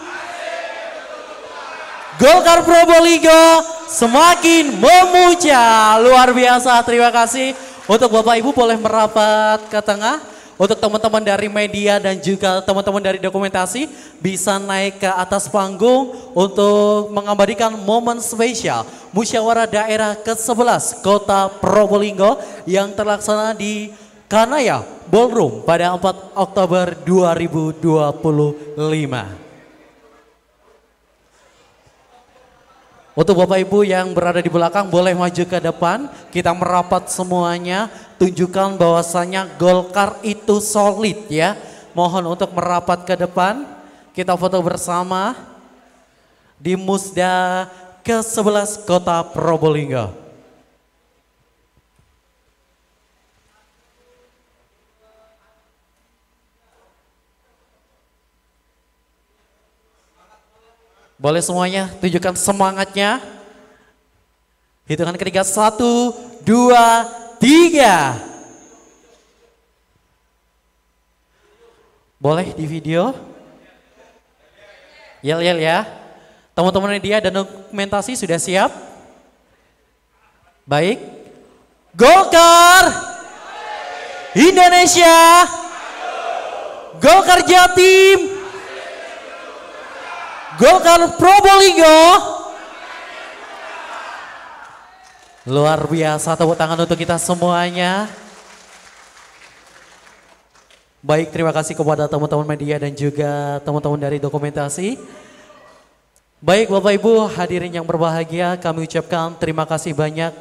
Golkar Probolinggo semakin memuja. Luar biasa, terima kasih. Untuk Bapak Ibu boleh merapat ke tengah. Untuk teman-teman dari media dan juga teman-teman dari dokumentasi bisa naik ke atas panggung untuk mengabadikan momen spesial Musyawarah Daerah ke-11 Kota Probolinggo yang terlaksana di Kanaya Ballroom pada 4 Oktober 2025. Untuk Bapak Ibu yang berada di belakang boleh maju ke depan, kita merapat semuanya, tunjukkan bahwasannya Golkar itu solid ya. Mohon untuk merapat ke depan, kita foto bersama di Musda ke-11 Kota Probolinggo. Boleh semuanya tunjukkan semangatnya. Hitungan ketiga, 1, 2, 3. Boleh di video. Yel-yel ya. Teman-teman media dan dokumentasi sudah siap? Baik. Golkar Indonesia, Golkar Jatim, Golkar Probolinggo. Luar biasa, tepuk tangan untuk kita semuanya. Baik, terima kasih kepada teman-teman media dan juga teman-teman dari dokumentasi. Baik Bapak Ibu hadirin yang berbahagia, kami ucapkan terima kasih banyak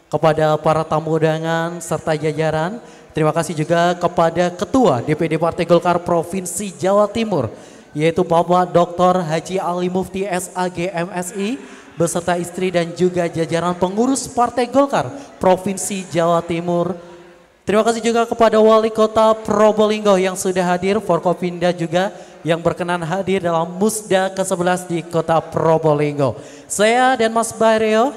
kepada para tamu undangan serta jajaran. Terima kasih juga kepada Ketua DPD Partai Golkar Provinsi Jawa Timur, yaitu Bapak Dr. Haji Ali Mufti SAG MSI, beserta istri dan juga jajaran pengurus Partai Golkar Provinsi Jawa Timur. Terima kasih juga kepada Wali Kota Probolinggo yang sudah hadir, Forkopimda juga yang berkenan hadir dalam Musda ke-11 di Kota Probolinggo. Saya dan Mas Bareo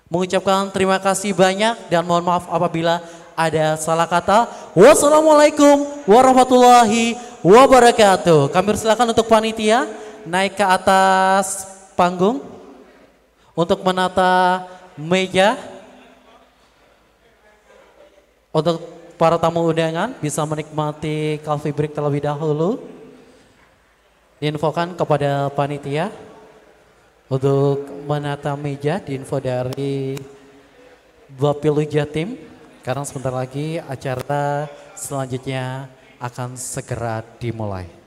mengucapkan terima kasih banyak dan mohon maaf apabila ada salah kata. Wassalamualaikum warahmatullahi wabarakatuh. Kami persilakan untuk panitia naik ke atas panggung untuk menata meja. Untuk para tamu undangan bisa menikmati coffee break terlebih dahulu. Diinfokan kepada panitia untuk menata meja, diinfo dari Bapilu Jatim. Karena sebentar lagi acara selanjutnya akan segera dimulai.